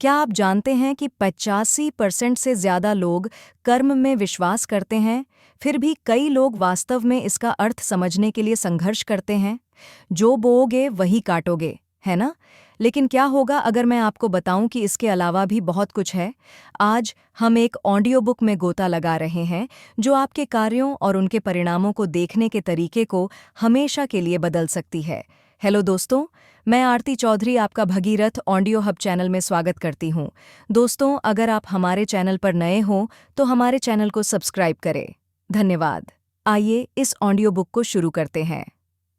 क्या आप जानते हैं कि 85% से ज़्यादा लोग कर्म में विश्वास करते हैं, फिर भी कई लोग वास्तव में इसका अर्थ समझने के लिए संघर्ष करते हैं? जो बोओगे वही काटोगे, है ना? लेकिन क्या होगा अगर मैं आपको बताऊं कि इसके अलावा भी बहुत कुछ है? आज हम एक ऑडियो बुक में गोता लगा रहे हैं, जो आपके कार्यों और उनके परिणामों को देखने के तरीके को हमेशा के लिए बदल सकती है। हेलो दोस्तों, मैं आरती चौधरी आपका भगीरथ ऑडियो हब चैनल में स्वागत करती हूं। दोस्तों, अगर आप हमारे चैनल पर नए हों तो हमारे चैनल को सब्सक्राइब करें। धन्यवाद। आइए इस ऑडियो बुक को शुरू करते हैं।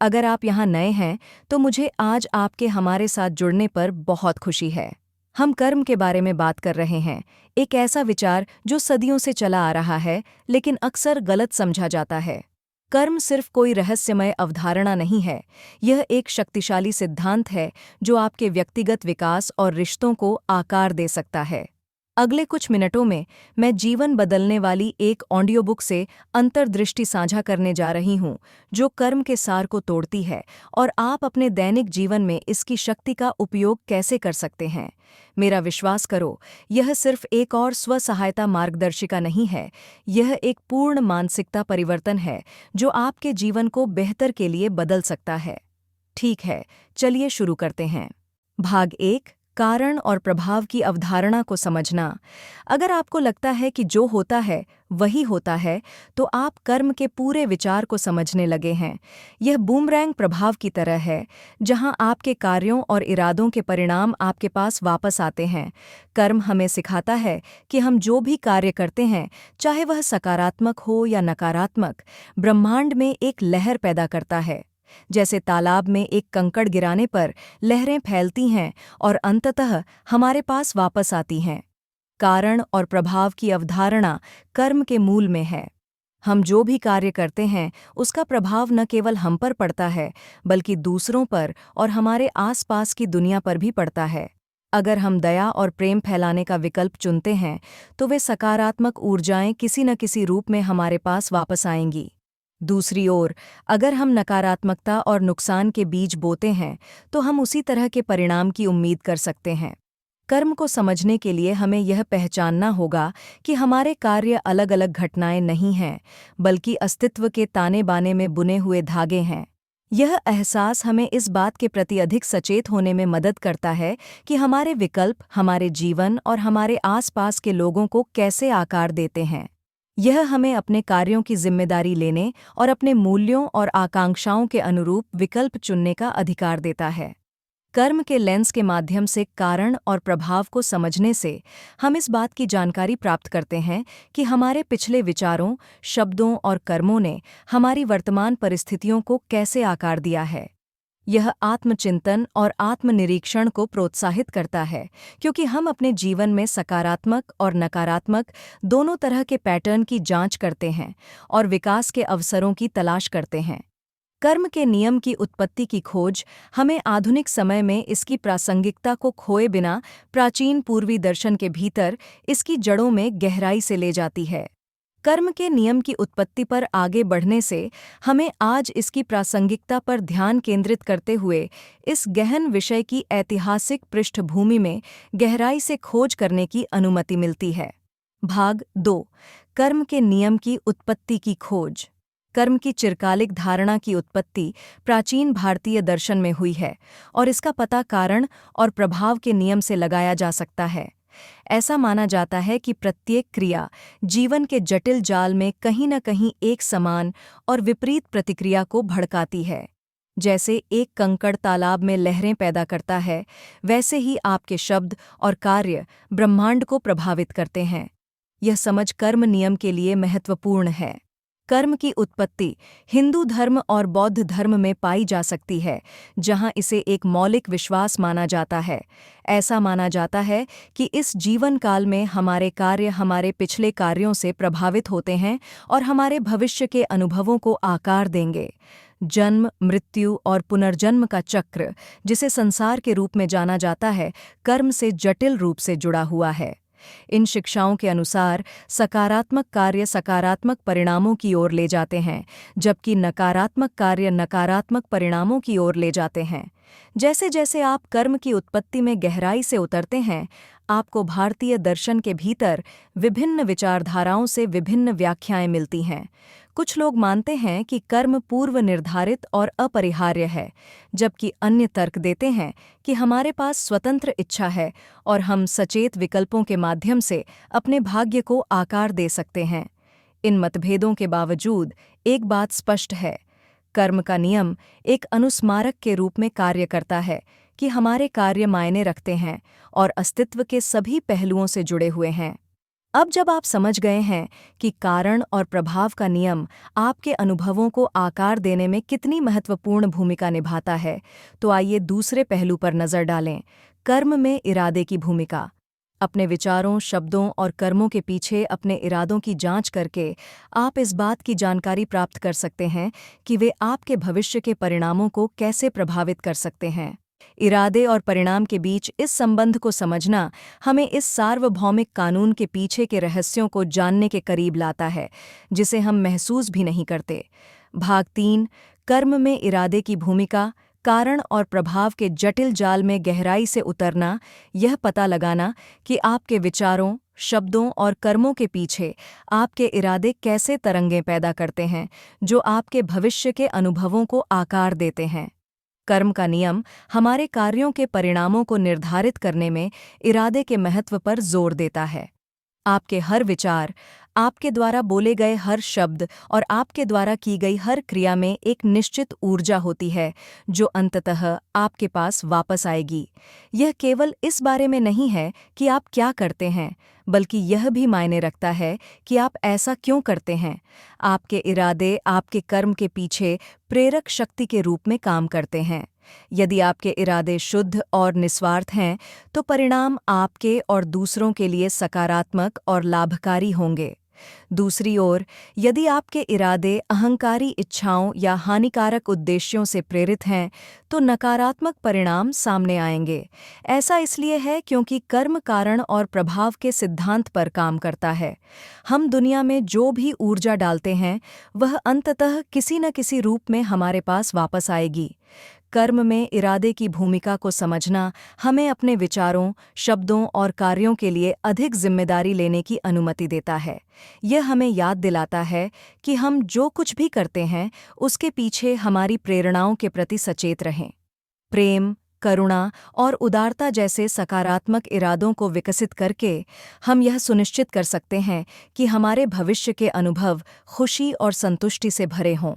अगर आप यहाँ नए हैं तो मुझे आज आपके हमारे साथ जुड़ने पर बहुत खुशी है। हम कर्म के बारे में बात कर रहे हैं, एक ऐसा विचार जो सदियों से चला आ रहा है लेकिन अक्सर गलत समझा जाता है। कर्म सिर्फ कोई रहस्यमय अवधारणा नहीं है, यह एक शक्तिशाली सिद्धांत है जो आपके व्यक्तिगत विकास और रिश्तों को आकार दे सकता है। अगले कुछ मिनटों में मैं जीवन बदलने वाली एक ऑडियो बुक से अंतर्दृष्टि साझा करने जा रही हूं, जो कर्म के सार को तोड़ती है और आप अपने दैनिक जीवन में इसकी शक्ति का उपयोग कैसे कर सकते हैं। मेरा विश्वास करो, यह सिर्फ एक और स्व-सहायता मार्गदर्शिका नहीं है, यह एक पूर्ण मानसिकता परिवर्तन है जो आपके जीवन को बेहतर के लिए बदल सकता है। ठीक है, चलिए शुरू करते हैं। भाग 1, कारण और प्रभाव की अवधारणा को समझना। अगर आपको लगता है कि जो होता है वही होता है, तो आप कर्म के पूरे विचार को समझने लगे हैं। यह बूमरैंग प्रभाव की तरह है, जहां आपके कार्यों और इरादों के परिणाम आपके पास वापस आते हैं। कर्म हमें सिखाता है कि हम जो भी कार्य करते हैं, चाहे वह सकारात्मक हो या नकारात्मक, ब्रह्मांड में एक लहर पैदा करता है। जैसे तालाब में एक कंकड़ गिराने पर लहरें फैलती हैं और अंततः हमारे पास वापस आती हैं। कारण और प्रभाव की अवधारणा कर्म के मूल में है। हम जो भी कार्य करते हैं, उसका प्रभाव न केवल हम पर पड़ता है, बल्कि दूसरों पर और हमारे आसपास की दुनिया पर भी पड़ता है। अगर हम दया और प्रेम फैलाने का विकल्प चुनते हैं, तो वे सकारात्मक ऊर्जाएं किसी न किसी रूप में हमारे पास वापस आएंगी। दूसरी ओर, अगर हम नकारात्मकता और नुकसान के बीज बोते हैं, तो हम उसी तरह के परिणाम की उम्मीद कर सकते हैं। कर्म को समझने के लिए हमें यह पहचानना होगा कि हमारे कार्य अलग-अलग घटनाएं नहीं हैं, बल्कि अस्तित्व के ताने-बाने में बुने हुए धागे हैं। यह एहसास हमें इस बात के प्रति अधिक सचेत होने में मदद करता है कि हमारे विकल्प हमारे जीवन और हमारे आसपास के लोगों को कैसे आकार देते हैं। यह हमें अपने कार्यों की जिम्मेदारी लेने और अपने मूल्यों और आकांक्षाओं के अनुरूप विकल्प चुनने का अधिकार देता है। कर्म के लेंस के माध्यम से कारण और प्रभाव को समझने से हम इस बात की जानकारी प्राप्त करते हैं कि हमारे पिछले विचारों, शब्दों और कर्मों ने हमारी वर्तमान परिस्थितियों को कैसे आकार दिया है। यह आत्मचिंतन और आत्मनिरीक्षण को प्रोत्साहित करता है, क्योंकि हम अपने जीवन में सकारात्मक और नकारात्मक दोनों तरह के पैटर्न की जांच करते हैं और विकास के अवसरों की तलाश करते हैं। कर्म के नियम की उत्पत्ति की खोज हमें आधुनिक समय में इसकी प्रासंगिकता को खोए बिना प्राचीन पूर्वी दर्शन के भीतर इसकी जड़ों में गहराई से ले जाती है। कर्म के नियम की उत्पत्ति पर आगे बढ़ने से हमें आज इसकी प्रासंगिकता पर ध्यान केंद्रित करते हुए इस गहन विषय की ऐतिहासिक पृष्ठभूमि में गहराई से खोज करने की अनुमति मिलती है। भाग 2, कर्म के नियम की उत्पत्ति की खोज। कर्म की चिरकालिक धारणा की उत्पत्ति प्राचीन भारतीय दर्शन में हुई है और इसका पता कारण और प्रभाव के नियम से लगाया जा सकता है। ऐसा माना जाता है कि प्रत्येक क्रिया जीवन के जटिल जाल में कहीं न कहीं एक समान और विपरीत प्रतिक्रिया को भड़काती है। जैसे एक कंकड़ तालाब में लहरें पैदा करता है, वैसे ही आपके शब्द और कार्य ब्रह्मांड को प्रभावित करते हैं। यह समझ कर्म नियम के लिए महत्वपूर्ण है। कर्म की उत्पत्ति हिंदू धर्म और बौद्ध धर्म में पाई जा सकती है, जहां इसे एक मौलिक विश्वास माना जाता है। ऐसा माना जाता है कि इस जीवन काल में हमारे कार्य हमारे पिछले कार्यों से प्रभावित होते हैं और हमारे भविष्य के अनुभवों को आकार देंगे। जन्म, मृत्यु और पुनर्जन्म का चक्र, जिसे संसार के रूप में जाना जाता है, कर्म से जटिल रूप से जुड़ा हुआ है। इन शिक्षाओं के अनुसार सकारात्मक कार्य सकारात्मक परिणामों की ओर ले जाते हैं, जबकि नकारात्मक कार्य नकारात्मक परिणामों की ओर ले जाते हैं। जैसे जैसे आप कर्म की उत्पत्ति में गहराई से उतरते हैं, आपको भारतीय दर्शन के भीतर विभिन्न विचारधाराओं से विभिन्न व्याख्याएं मिलती हैं। कुछ लोग मानते हैं कि कर्म पूर्व निर्धारित और अपरिहार्य है, जबकि अन्य तर्क देते हैं कि हमारे पास स्वतंत्र इच्छा है और हम सचेत विकल्पों के माध्यम से अपने भाग्य को आकार दे सकते हैं। इन मतभेदों के बावजूद एक बात स्पष्ट है, कर्म का नियम एक अनुस्मारक के रूप में कार्य करता है कि हमारे कार्य मायने रखते हैं और अस्तित्व के सभी पहलुओं से जुड़े हुए हैं। अब जब आप समझ गए हैं कि कारण और प्रभाव का नियम आपके अनुभवों को आकार देने में कितनी महत्वपूर्ण भूमिका निभाता है, तो आइए दूसरे पहलू पर नज़र डालें, कर्म में इरादे की भूमिका। अपने विचारों, शब्दों और कर्मों के पीछे अपने इरादों की जांच करके आप इस बात की जानकारी प्राप्त कर सकते हैं कि वे आपके भविष्य के परिणामों को कैसे प्रभावित कर सकते हैं। इरादे और परिणाम के बीच इस संबंध को समझना हमें इस सार्वभौमिक कानून के पीछे के रहस्यों को जानने के करीब लाता है, जिसे हम महसूस भी नहीं करते। भाग 3, कर्म में इरादे की भूमिका, कारण और प्रभाव के जटिल जाल में गहराई से उतरना, यह पता लगाना कि आपके विचारों, शब्दों और कर्मों के पीछे आपके इरादे कैसे तरंगें पैदा करते हैं, जो आपके भविष्य के अनुभवों को आकार देते हैं। कर्म का नियम हमारे कार्यों के परिणामों को निर्धारित करने में इरादे के महत्व पर जोर देता है। आपके हर विचार, आपके द्वारा बोले गए हर शब्द और आपके द्वारा की गई हर क्रिया में एक निश्चित ऊर्जा होती है, जो अंततः आपके पास वापस आएगी। यह केवल इस बारे में नहीं है कि आप क्या करते हैं, बल्कि यह भी मायने रखता है कि आप ऐसा क्यों करते हैं। आपके इरादे आपके कर्म के पीछे प्रेरक शक्ति के रूप में काम करते हैं। यदि आपके इरादे शुद्ध और निस्वार्थ हैं, तो परिणाम आपके और दूसरों के लिए सकारात्मक और लाभकारी होंगे। दूसरी ओर, यदि आपके इरादे अहंकारी इच्छाओं या हानिकारक उद्देश्यों से प्रेरित हैं, तो नकारात्मक परिणाम सामने आएंगे। ऐसा इसलिए है क्योंकि कर्म कारण और प्रभाव के सिद्धांत पर काम करता है। हम दुनिया में जो भी ऊर्जा डालते हैं, वह अंततः किसी न किसी रूप में हमारे पास वापस आएगी। कर्म में इरादे की भूमिका को समझना हमें अपने विचारों, शब्दों और कार्यों के लिए अधिक जिम्मेदारी लेने की अनुमति देता है। यह हमें याद दिलाता है कि हम जो कुछ भी करते हैं, उसके पीछे हमारी प्रेरणाओं के प्रति सचेत रहें। प्रेम, करुणा और उदारता जैसे सकारात्मक इरादों को विकसित करके हम यह सुनिश्चित कर सकते हैं कि हमारे भविष्य के अनुभव खुशी और संतुष्टि से भरे हों।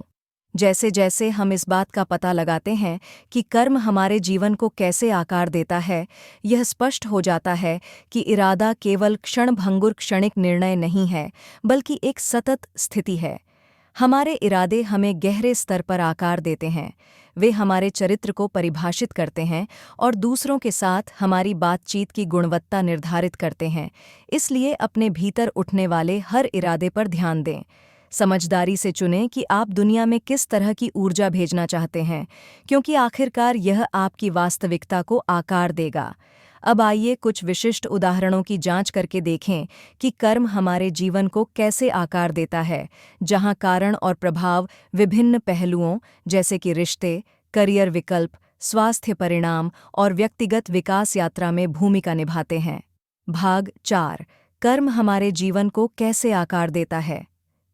जैसे जैसे हम इस बात का पता लगाते हैं कि कर्म हमारे जीवन को कैसे आकार देता है, यह स्पष्ट हो जाता है कि इरादा केवल क्षणभंगुर क्षणिक निर्णय नहीं है, बल्कि एक सतत स्थिति है। हमारे इरादे हमें गहरे स्तर पर आकार देते हैं। वे हमारे चरित्र को परिभाषित करते हैं और दूसरों के साथ हमारी बातचीत की गुणवत्ता निर्धारित करते हैं। इसलिए अपने भीतर उठने वाले हर इरादे पर ध्यान दें। समझदारी से चुनें कि आप दुनिया में किस तरह की ऊर्जा भेजना चाहते हैं, क्योंकि आखिरकार यह आपकी वास्तविकता को आकार देगा। अब आइए कुछ विशिष्ट उदाहरणों की जांच करके देखें कि कर्म हमारे जीवन को कैसे आकार देता है, जहां कारण और प्रभाव विभिन्न पहलुओं जैसे कि रिश्ते, करियर विकल्प, स्वास्थ्य परिणाम और व्यक्तिगत विकास यात्रा में भूमिका निभाते हैं। भाग 4, कर्म हमारे जीवन को कैसे आकार देता है।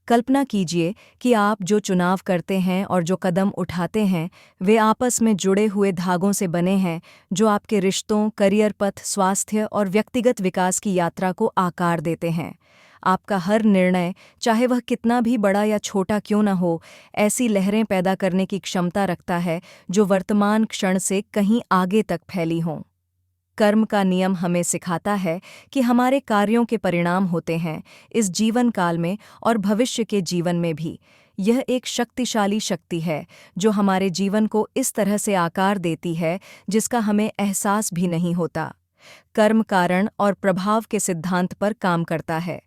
कल्पना कीजिए कि आप जो चुनाव करते हैं और जो कदम उठाते हैं, वे आपस में जुड़े हुए धागों से बने हैं, जो आपके रिश्तों, करियर पथ, स्वास्थ्य और व्यक्तिगत विकास की यात्रा को आकार देते हैं। आपका हर निर्णय, चाहे वह कितना भी बड़ा या छोटा क्यों न हो, ऐसी लहरें पैदा करने की क्षमता रखता है जो वर्तमान क्षण से कहीं आगे तक फैली हों। कर्म का नियम हमें सिखाता है कि हमारे कार्यों के परिणाम होते हैं, इस जीवन काल में और भविष्य के जीवन में भी। यह एक शक्तिशाली शक्ति है जो हमारे जीवन को इस तरह से आकार देती है जिसका हमें एहसास भी नहीं होता। कर्म कारण और प्रभाव के सिद्धांत पर काम करता है।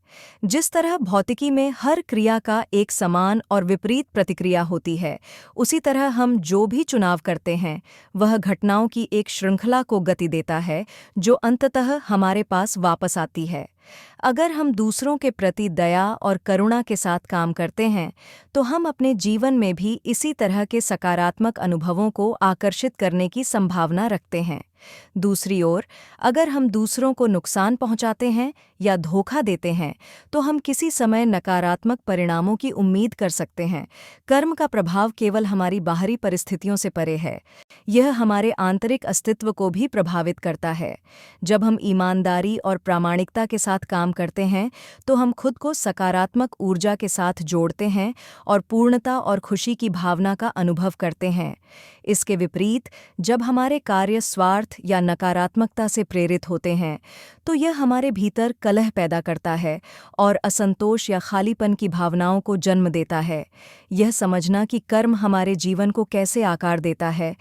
जिस तरह भौतिकी में हर क्रिया का एक समान और विपरीत प्रतिक्रिया होती है, उसी तरह हम जो भी चुनाव करते हैं, वह घटनाओं की एक श्रृंखला को गति देता है जो अंततः हमारे पास वापस आती है। अगर हम दूसरों के प्रति दया और करुणा के साथ काम करते हैं, तो हम अपने जीवन में भी इसी तरह के सकारात्मक अनुभवों को आकर्षित करने की संभावना रखते हैं। दूसरी ओर, अगर हम दूसरों को नुकसान पहुंचाते हैं या धोखा देते हैं, तो हम किसी समय नकारात्मक परिणामों की उम्मीद कर सकते हैं। कर्म का प्रभाव केवल हमारी बाहरी परिस्थितियों से परे है। यह हमारे आंतरिक अस्तित्व को भी प्रभावित करता है। जब हम ईमानदारी और प्रामाणिकता के साथ काम करते हैं, तो हम खुद को सकारात्मक ऊर्जा के साथ जोड़ते हैं और पूर्णता और खुशी की भावना का अनुभव करते हैं। इसके विपरीत, जब हमारे कार्य स्वार्थ या नकारात्मकता से प्रेरित होते हैं, तो यह हमारे भीतर कलह पैदा करता है और असंतोष या खालीपन की भावनाओं को जन्म देता है। यह समझना कि कर्म हमारे जीवन को कैसे आकार देता है,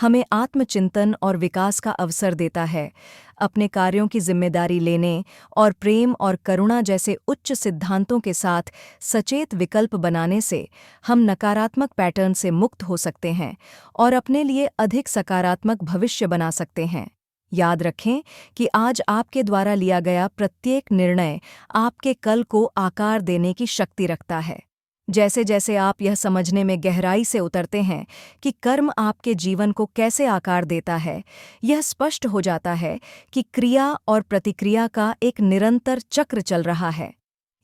हमें आत्मचिंतन और विकास का अवसर देता है। अपने कार्यों की जिम्मेदारी लेने और प्रेम और करुणा जैसे उच्च सिद्धांतों के साथ सचेत विकल्प बनाने से हम नकारात्मक पैटर्न से मुक्त हो सकते हैं और अपने लिए अधिक सकारात्मक भविष्य बना सकते हैं। याद रखें कि आज आपके द्वारा लिया गया प्रत्येक निर्णय आपके कल को आकार देने की शक्ति रखता है। जैसे जैसे आप यह समझने में गहराई से उतरते हैं कि कर्म आपके जीवन को कैसे आकार देता है, यह स्पष्ट हो जाता है कि क्रिया और प्रतिक्रिया का एक निरंतर चक्र चल रहा है।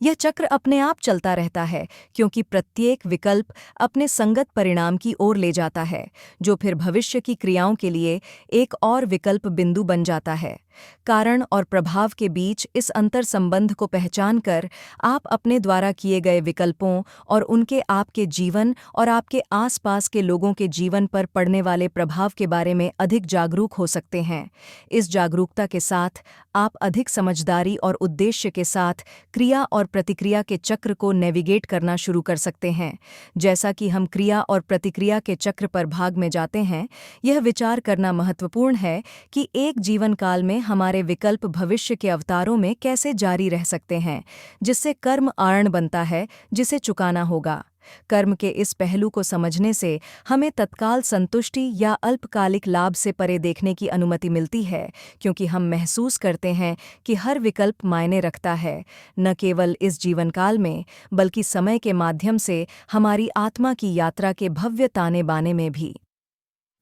यह चक्र अपने आप चलता रहता है, क्योंकि प्रत्येक विकल्प अपने संगत परिणाम की ओर ले जाता है, जो फिर भविष्य की क्रियाओं के लिए एक और विकल्प बिंदु बन जाता है। कारण और प्रभाव के बीच इस अंतर संबंध को पहचानकर आप अपने द्वारा किए गए विकल्पों और उनके आपके जीवन और आपके आसपास के लोगों के जीवन पर पड़ने वाले प्रभाव के बारे में अधिक जागरूक हो सकते हैं। इस जागरूकता के साथ आप अधिक समझदारी और उद्देश्य के साथ क्रिया और प्रतिक्रिया के चक्र को नेविगेट करना शुरू कर सकते हैं। जैसा कि हम क्रिया और प्रतिक्रिया के चक्र पर भाग में जाते हैं, यह विचार करना महत्वपूर्ण है कि एक जीवन काल में हमारे विकल्प भविष्य के अवतारों में कैसे जारी रह सकते हैं, जिससे कर्म आर्ण बनता है जिसे चुकाना होगा। कर्म के इस पहलू को समझने से हमें तत्काल संतुष्टि या अल्पकालिक लाभ से परे देखने की अनुमति मिलती है, क्योंकि हम महसूस करते हैं कि हर विकल्प मायने रखता है, न केवल इस जीवनकाल में, बल्कि समय के माध्यम से हमारी आत्मा की यात्रा के भव्य ताने बाने में भी।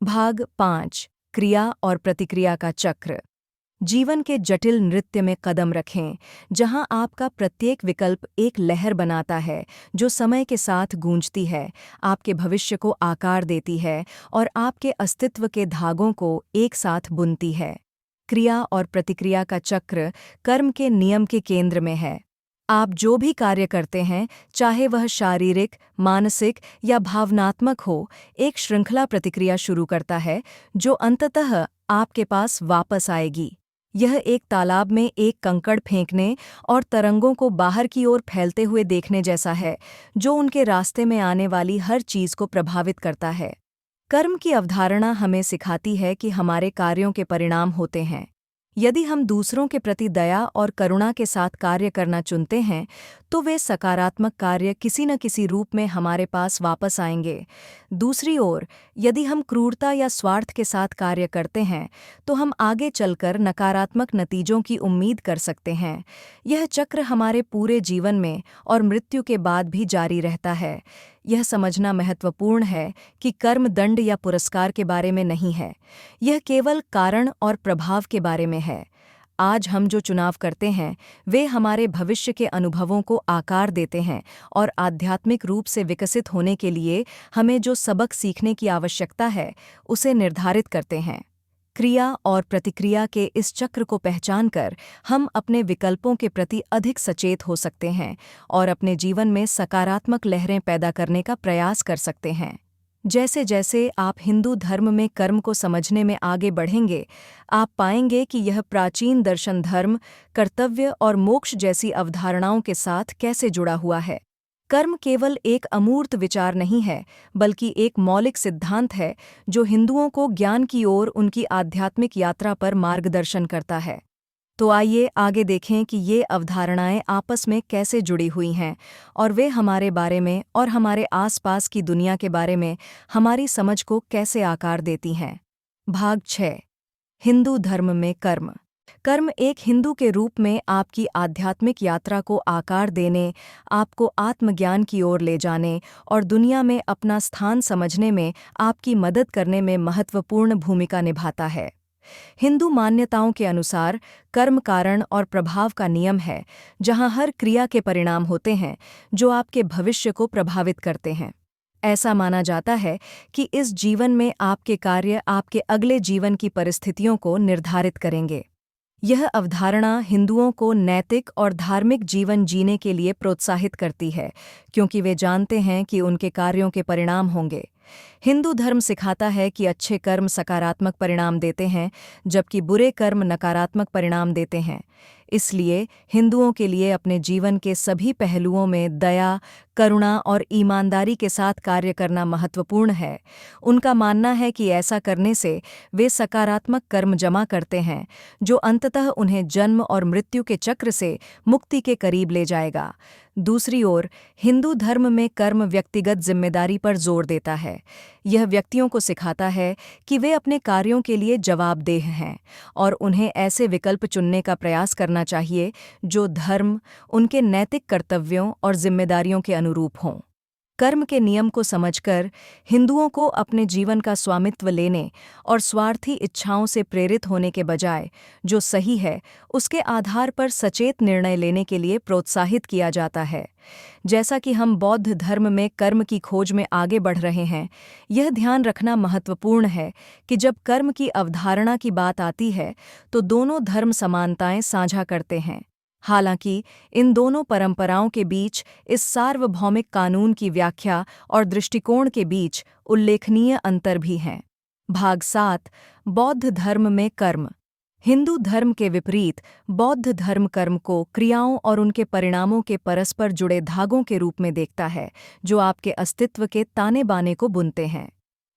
भाग 5, क्रिया और प्रतिक्रिया का चक्र। जीवन के जटिल नृत्य में कदम रखें, जहां आपका प्रत्येक विकल्प एक लहर बनाता है जो समय के साथ गूंजती है, आपके भविष्य को आकार देती है और आपके अस्तित्व के धागों को एक साथ बुनती है। क्रिया और प्रतिक्रिया का चक्र कर्म के नियम के केंद्र में है। आप जो भी कार्य करते हैं, चाहे वह शारीरिक, मानसिक या भावनात्मक हो, एक श्रृंखला प्रतिक्रिया शुरू करता है जो अंततः आपके पास वापस आएगी। यह एक तालाब में एक कंकड़ फेंकने और तरंगों को बाहर की ओर फैलते हुए देखने जैसा है, जो उनके रास्ते में आने वाली हर चीज को प्रभावित करता है। कर्म की अवधारणा हमें सिखाती है कि हमारे कार्यों के परिणाम होते हैं। यदि हम दूसरों के प्रति दया और करुणा के साथ कार्य करना चुनते हैं, तो वे सकारात्मक कार्य किसी न किसी रूप में हमारे पास वापस आएंगे। दूसरी ओर, यदि हम क्रूरता या स्वार्थ के साथ कार्य करते हैं, तो हम आगे चलकर नकारात्मक नतीजों की उम्मीद कर सकते हैं। यह चक्र हमारे पूरे जीवन में और मृत्यु के बाद भी जारी रहता है। यह समझना महत्वपूर्ण है कि कर्म दंड या पुरस्कार के बारे में नहीं है, यह केवल कारण और प्रभाव के बारे में है। आज हम जो चुनाव करते हैं, वे हमारे भविष्य के अनुभवों को आकार देते हैं और आध्यात्मिक रूप से विकसित होने के लिए हमें जो सबक सीखने की आवश्यकता है, उसे निर्धारित करते हैं। क्रिया और प्रतिक्रिया के इस चक्र को पहचानकर हम अपने विकल्पों के प्रति अधिक सचेत हो सकते हैं और अपने जीवन में सकारात्मक लहरें पैदा करने का प्रयास कर सकते हैं। जैसे जैसे आप हिंदू धर्म में कर्म को समझने में आगे बढ़ेंगे, आप पाएंगे कि यह प्राचीन दर्शन धर्म, कर्तव्य और मोक्ष जैसी अवधारणाओं के साथ कैसे जुड़ा हुआ है। कर्म केवल एक अमूर्त विचार नहीं है, बल्कि एक मौलिक सिद्धांत है जो हिंदुओं को ज्ञान की ओर उनकी आध्यात्मिक यात्रा पर मार्गदर्शन करता है। तो आइए आगे देखें कि ये अवधारणाएं आपस में कैसे जुड़ी हुई हैं और वे हमारे बारे में और हमारे आसपास की दुनिया के बारे में हमारी समझ को कैसे आकार देती हैं। भाग 6, हिंदू धर्म में कर्म। कर्म एक हिंदू के रूप में आपकी आध्यात्मिक यात्रा को आकार देने, आपको आत्मज्ञान की ओर ले जाने और दुनिया में अपना स्थान समझने में आपकी मदद करने में महत्वपूर्ण भूमिका निभाता है। हिंदू मान्यताओं के अनुसार कर्म कारण और प्रभाव का नियम है, जहां हर क्रिया के परिणाम होते हैं जो आपके भविष्य को प्रभावित करते हैं। ऐसा माना जाता है कि इस जीवन में आपके कार्य आपके अगले जीवन की परिस्थितियों को निर्धारित करेंगे। यह अवधारणा हिंदुओं को नैतिक और धार्मिक जीवन जीने के लिए प्रोत्साहित करती है, क्योंकि वे जानते हैं कि उनके कार्यों के परिणाम होंगे। हिंदू धर्म सिखाता है कि अच्छे कर्म सकारात्मक परिणाम देते हैं, जबकि बुरे कर्म नकारात्मक परिणाम देते हैं। इसलिए हिंदुओं के लिए अपने जीवन के सभी पहलुओं में दया, करुणा और ईमानदारी के साथ कार्य करना महत्वपूर्ण है। उनका मानना है कि ऐसा करने से वे सकारात्मक कर्म जमा करते हैं, जो अंततः उन्हें जन्म और मृत्यु के चक्र से मुक्ति के करीब ले जाएगा। दूसरी ओर, हिंदू धर्म में कर्म व्यक्तिगत जिम्मेदारी पर जोर देता है। यह व्यक्तियों को सिखाता है कि वे अपने कार्यों के लिए जवाबदेह हैं और उन्हें ऐसे विकल्प चुनने का प्रयास करना चाहिए जो धर्म, उनके नैतिक कर्तव्यों और जिम्मेदारियों के अनुरूप हों। कर्म के नियम को समझकर हिंदुओं को अपने जीवन का स्वामित्व लेने और स्वार्थी इच्छाओं से प्रेरित होने के बजाय जो सही है उसके आधार पर सचेत निर्णय लेने के लिए प्रोत्साहित किया जाता है। जैसा कि हम बौद्ध धर्म में कर्म की खोज में आगे बढ़ रहे हैं, यह ध्यान रखना महत्वपूर्ण है कि जब कर्म की अवधारणा की बात आती है तो दोनों धर्म समानताएं साझा करते हैं। हालांकि इन दोनों परंपराओं के बीच इस सार्वभौमिक कानून की व्याख्या और दृष्टिकोण के बीच उल्लेखनीय अंतर भी हैं। भाग 7, बौद्ध धर्म में कर्म। हिंदू धर्म के विपरीत बौद्ध धर्म कर्म को क्रियाओं और उनके परिणामों के परस्पर जुड़े धागों के रूप में देखता है, जो आपके अस्तित्व के ताने बाने को बुनते हैं।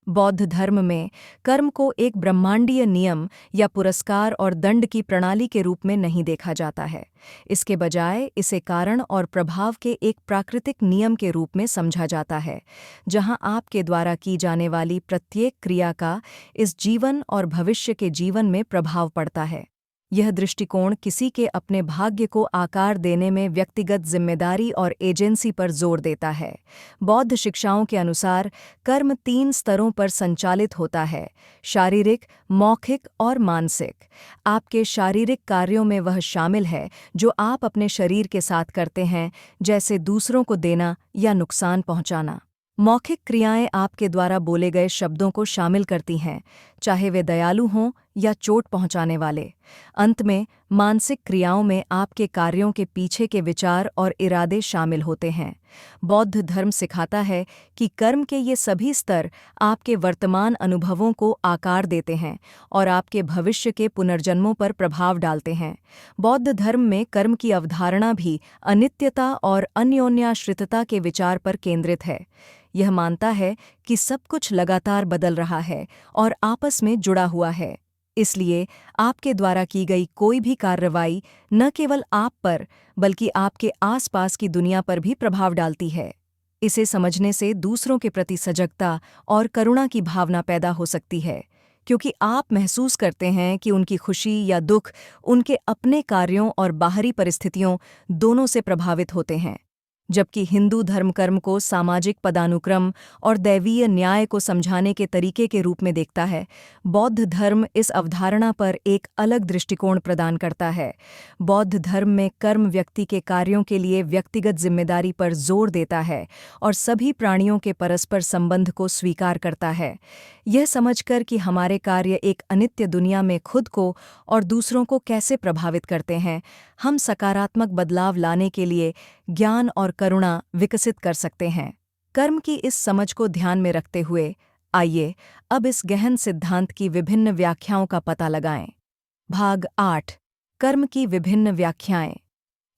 बौद्ध धर्म में कर्म को एक ब्रह्मांडीय नियम या पुरस्कार और दंड की प्रणाली के रूप में नहीं देखा जाता है। इसके बजाय इसे कारण और प्रभाव के एक प्राकृतिक नियम के रूप में समझा जाता है, जहां आपके द्वारा की जाने वाली प्रत्येक क्रिया का इस जीवन और भविष्य के जीवन में प्रभाव पड़ता है। यह दृष्टिकोण किसी के अपने भाग्य को आकार देने में व्यक्तिगत जिम्मेदारी और एजेंसी पर जोर देता है। बौद्ध शिक्षाओं के अनुसार कर्म 3 स्तरों पर संचालित होता है: शारीरिक, मौखिक और मानसिक। आपके शारीरिक कार्यों में वह शामिल है जो आप अपने शरीर के साथ करते हैं, जैसे दूसरों को देना या नुकसान पहुंचाना। मौखिक क्रियाएं आपके द्वारा बोले गए शब्दों को शामिल करती हैं, चाहे वे दयालु हों या चोट पहुंचाने वाले। अंत में मानसिक क्रियाओं में आपके कार्यों के पीछे के विचार और इरादे शामिल होते हैं। बौद्ध धर्म सिखाता है कि कर्म के ये सभी स्तर आपके वर्तमान अनुभवों को आकार देते हैं और आपके भविष्य के पुनर्जन्मों पर प्रभाव डालते हैं। बौद्ध धर्म में कर्म की अवधारणा भी अनित्यता और अन्योन्याश्रितता के विचार पर केंद्रित है। यह मानता है कि सब कुछ लगातार बदल रहा है और आपस में जुड़ा हुआ है। इसलिए आपके द्वारा की गई कोई भी कार्रवाई न केवल आप पर बल्कि आपके आसपास की दुनिया पर भी प्रभाव डालती है। इसे समझने से दूसरों के प्रति सजगता और करुणा की भावना पैदा हो सकती है, क्योंकि आप महसूस करते हैं कि उनकी खुशी या दुख उनके अपने कार्यों और बाहरी परिस्थितियों दोनों से प्रभावित होते हैं। जबकि हिंदू धर्म कर्म को सामाजिक पदानुक्रम और दैवीय न्याय को समझाने के तरीके के रूप में देखता है, बौद्ध धर्म इस अवधारणा पर एक अलग दृष्टिकोण प्रदान करता है। बौद्ध धर्म में कर्म व्यक्ति के कार्यों के लिए व्यक्तिगत जिम्मेदारी पर जोर देता है और सभी प्राणियों के परस्पर संबंध को स्वीकार करता है। यह समझकर कि हमारे कार्य एक अनित्य दुनिया में खुद को और दूसरों को कैसे प्रभावित करते हैं, हम सकारात्मक बदलाव लाने के लिए ज्ञान और करुणा विकसित कर सकते हैं। कर्म की इस समझ को ध्यान में रखते हुए आइए अब इस गहन सिद्धांत की विभिन्न व्याख्याओं का पता लगाएं। भाग 8, कर्म की विभिन्न व्याख्याएं।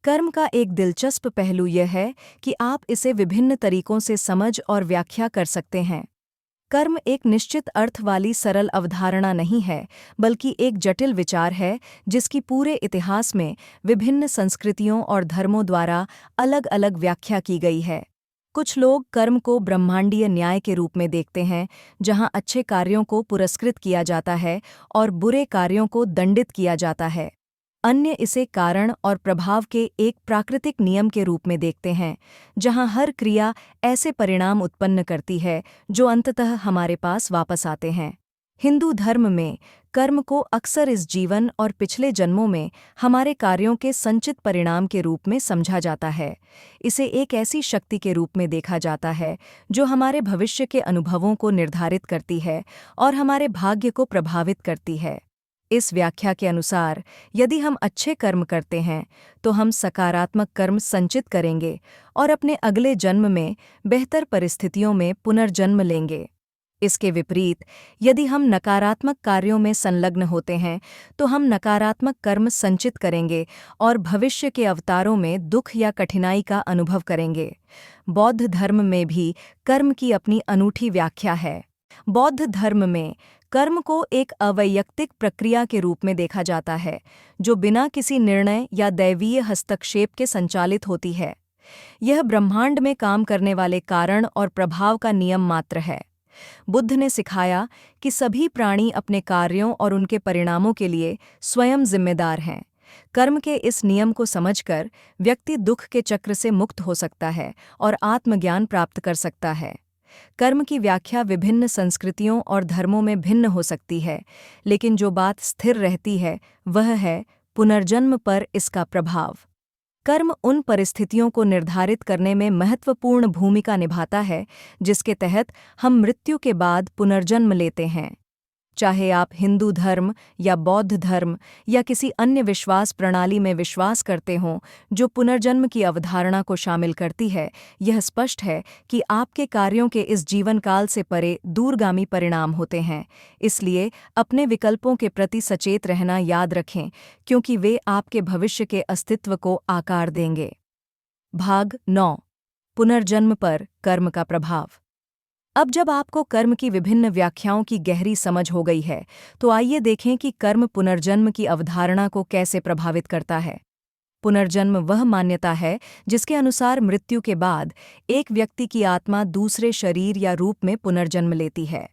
कर्म का एक दिलचस्प पहलू यह है कि आप इसे विभिन्न तरीकों से समझ और व्याख्या कर सकते हैं। कर्म एक निश्चित अर्थ वाली सरल अवधारणा नहीं है, बल्कि एक जटिल विचार है जिसकी पूरे इतिहास में विभिन्न संस्कृतियों और धर्मों द्वारा अलग-अलग व्याख्या की गई है। कुछ लोग कर्म को ब्रह्मांडीय न्याय के रूप में देखते हैं, जहां अच्छे कार्यों को पुरस्कृत किया जाता है और बुरे कार्यों को दंडित किया जाता है। अन्य इसे कारण और प्रभाव के एक प्राकृतिक नियम के रूप में देखते हैं, जहां हर क्रिया ऐसे परिणाम उत्पन्न करती है जो अंततः हमारे पास वापस आते हैं। हिंदू धर्म में कर्म को अक्सर इस जीवन और पिछले जन्मों में हमारे कार्यों के संचित परिणाम के रूप में समझा जाता है। इसे एक ऐसी शक्ति के रूप में देखा जाता है जो हमारे भविष्य के अनुभवों को निर्धारित करती है और हमारे भाग्य को प्रभावित करती है। इस व्याख्या के अनुसार यदि हम अच्छे कर्म करते हैं तो हम सकारात्मक कर्म संचित करेंगे और अपने अगले जन्म में बेहतर परिस्थितियों में पुनर्जन्म लेंगे। इसके विपरीत यदि हम नकारात्मक कार्यों में संलग्न होते हैं तो हम नकारात्मक कर्म संचित करेंगे और भविष्य के अवतारों में दुख या कठिनाई का अनुभव करेंगे। बौद्ध धर्म में भी कर्म की अपनी अनूठी व्याख्या है। बौद्ध धर्म में कर्म को एक अवैयक्तिक प्रक्रिया के रूप में देखा जाता है, जो बिना किसी निर्णय या दैवीय हस्तक्षेप के संचालित होती है। यह ब्रह्मांड में काम करने वाले कारण और प्रभाव का नियम मात्र है। बुद्ध ने सिखाया कि सभी प्राणी अपने कार्यों और उनके परिणामों के लिए स्वयं जिम्मेदार हैं। कर्म के इस नियम को समझकर व्यक्ति दुख के चक्र से मुक्त हो सकता है और आत्मज्ञान प्राप्त कर सकता है। कर्म की व्याख्या विभिन्न संस्कृतियों और धर्मों में भिन्न हो सकती है, लेकिन जो बात स्थिर रहती है वह है पुनर्जन्म पर इसका प्रभाव। कर्म उन परिस्थितियों को निर्धारित करने में महत्वपूर्ण भूमिका निभाता है जिसके तहत हम मृत्यु के बाद पुनर्जन्म लेते हैं। चाहे आप हिंदू धर्म या बौद्ध धर्म या किसी अन्य विश्वास प्रणाली में विश्वास करते हों जो पुनर्जन्म की अवधारणा को शामिल करती है, यह स्पष्ट है कि आपके कार्यों के इस जीवन काल से परे दूरगामी परिणाम होते हैं। इसलिए अपने विकल्पों के प्रति सचेत रहना याद रखें, क्योंकि वे आपके भविष्य के अस्तित्व को आकार देंगे। भाग 9। पुनर्जन्म पर कर्म का प्रभाव। अब जब आपको कर्म की विभिन्न व्याख्याओं की गहरी समझ हो गई है, तो आइए देखें कि कर्म पुनर्जन्म की अवधारणा को कैसे प्रभावित करता है। पुनर्जन्म वह मान्यता है जिसके अनुसार मृत्यु के बाद एक व्यक्ति की आत्मा दूसरे शरीर या रूप में पुनर्जन्म लेती है।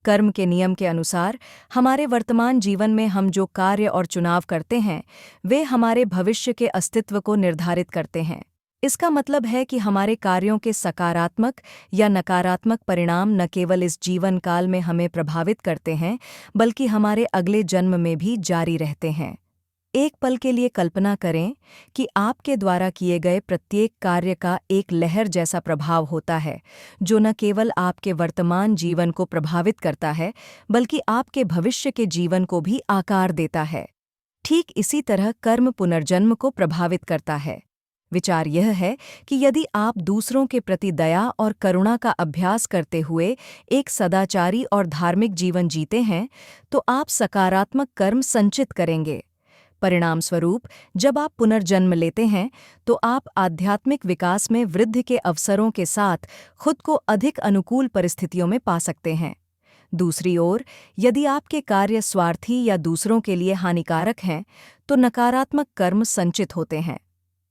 कर्म के नियम के अनुसार हमारे वर्तमान जीवन में हम जो कार्य और चुनाव करते हैं, वे हमारे भविष्य के अस्तित्व को निर्धारित करते हैं। इसका मतलब है कि हमारे कार्यों के सकारात्मक या नकारात्मक परिणाम न केवल इस जीवन काल में हमें प्रभावित करते हैं, बल्कि हमारे अगले जन्म में भी जारी रहते हैं। एक पल के लिए कल्पना करें कि आपके द्वारा किए गए प्रत्येक कार्य का एक लहर जैसा प्रभाव होता है, जो न केवल आपके वर्तमान जीवन को प्रभावित करता है, बल्कि आपके भविष्य के जीवन को भी आकार देता है। ठीक इसी तरह कर्म पुनर्जन्म को प्रभावित करता है। विचार यह है कि यदि आप दूसरों के प्रति दया और करुणा का अभ्यास करते हुए एक सदाचारी और धार्मिक जीवन जीते हैं, तो आप सकारात्मक कर्म संचित करेंगे। परिणामस्वरूप जब आप पुनर्जन्म लेते हैं, तो आप आध्यात्मिक विकास में वृद्धि के अवसरों के साथ खुद को अधिक अनुकूल परिस्थितियों में पा सकते हैं। दूसरी ओर, यदि आपके कार्य स्वार्थी या दूसरों के लिए हानिकारक हैं, तो नकारात्मक कर्म संचित होते हैं।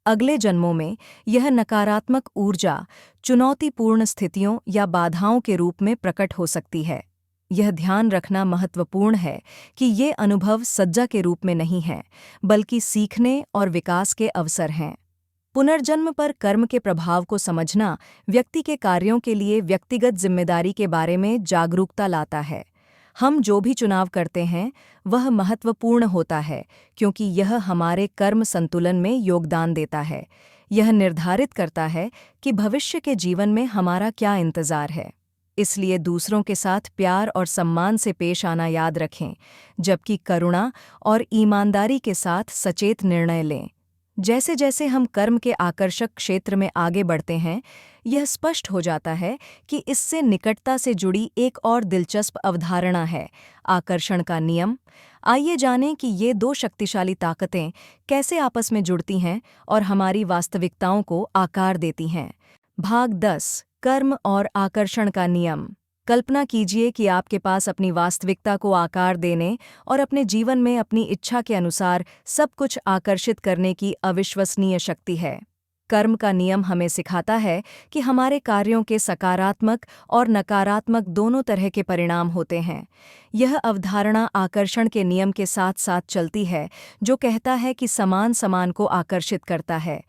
अगले जन्मों में यह नकारात्मक ऊर्जा चुनौतीपूर्ण स्थितियों या बाधाओं के रूप में प्रकट हो सकती है। यह ध्यान रखना महत्वपूर्ण है कि ये अनुभव सज्जा के रूप में नहीं हैं, बल्कि सीखने और विकास के अवसर हैं। पुनर्जन्म पर कर्म के प्रभाव को समझना व्यक्ति के कार्यों के लिए व्यक्तिगत जिम्मेदारी के बारे में जागरूकता लाता है। हम जो भी चुनाव करते हैं वह महत्वपूर्ण होता है, क्योंकि यह हमारे कर्म संतुलन में योगदान देता है। यह निर्धारित करता है कि भविष्य के जीवन में हमारा क्या इंतजार है। इसलिए दूसरों के साथ प्यार और सम्मान से पेश आना याद रखें, जबकि करुणा और ईमानदारी के साथ सचेत निर्णय लें। जैसे जैसे हम कर्म के आकर्षक क्षेत्र में आगे बढ़ते हैं, यह स्पष्ट हो जाता है कि इससे निकटता से जुड़ी एक और दिलचस्प अवधारणा है, आकर्षण का नियम। आइए जानें कि ये दो शक्तिशाली ताकतें कैसे आपस में जुड़ती हैं और हमारी वास्तविकताओं को आकार देती हैं। भाग 10। कर्म और आकर्षण का नियम। कल्पना कीजिए कि आपके पास अपनी वास्तविकता को आकार देने और अपने जीवन में अपनी इच्छा के अनुसार सब कुछ आकर्षित करने की अविश्वसनीय शक्ति है। कर्म का नियम हमें सिखाता है कि हमारे कार्यों के सकारात्मक और नकारात्मक दोनों तरह के परिणाम होते हैं। यह अवधारणा आकर्षण के नियम के साथ साथ चलती है, जो कहता है कि समान समान को आकर्षित करता है।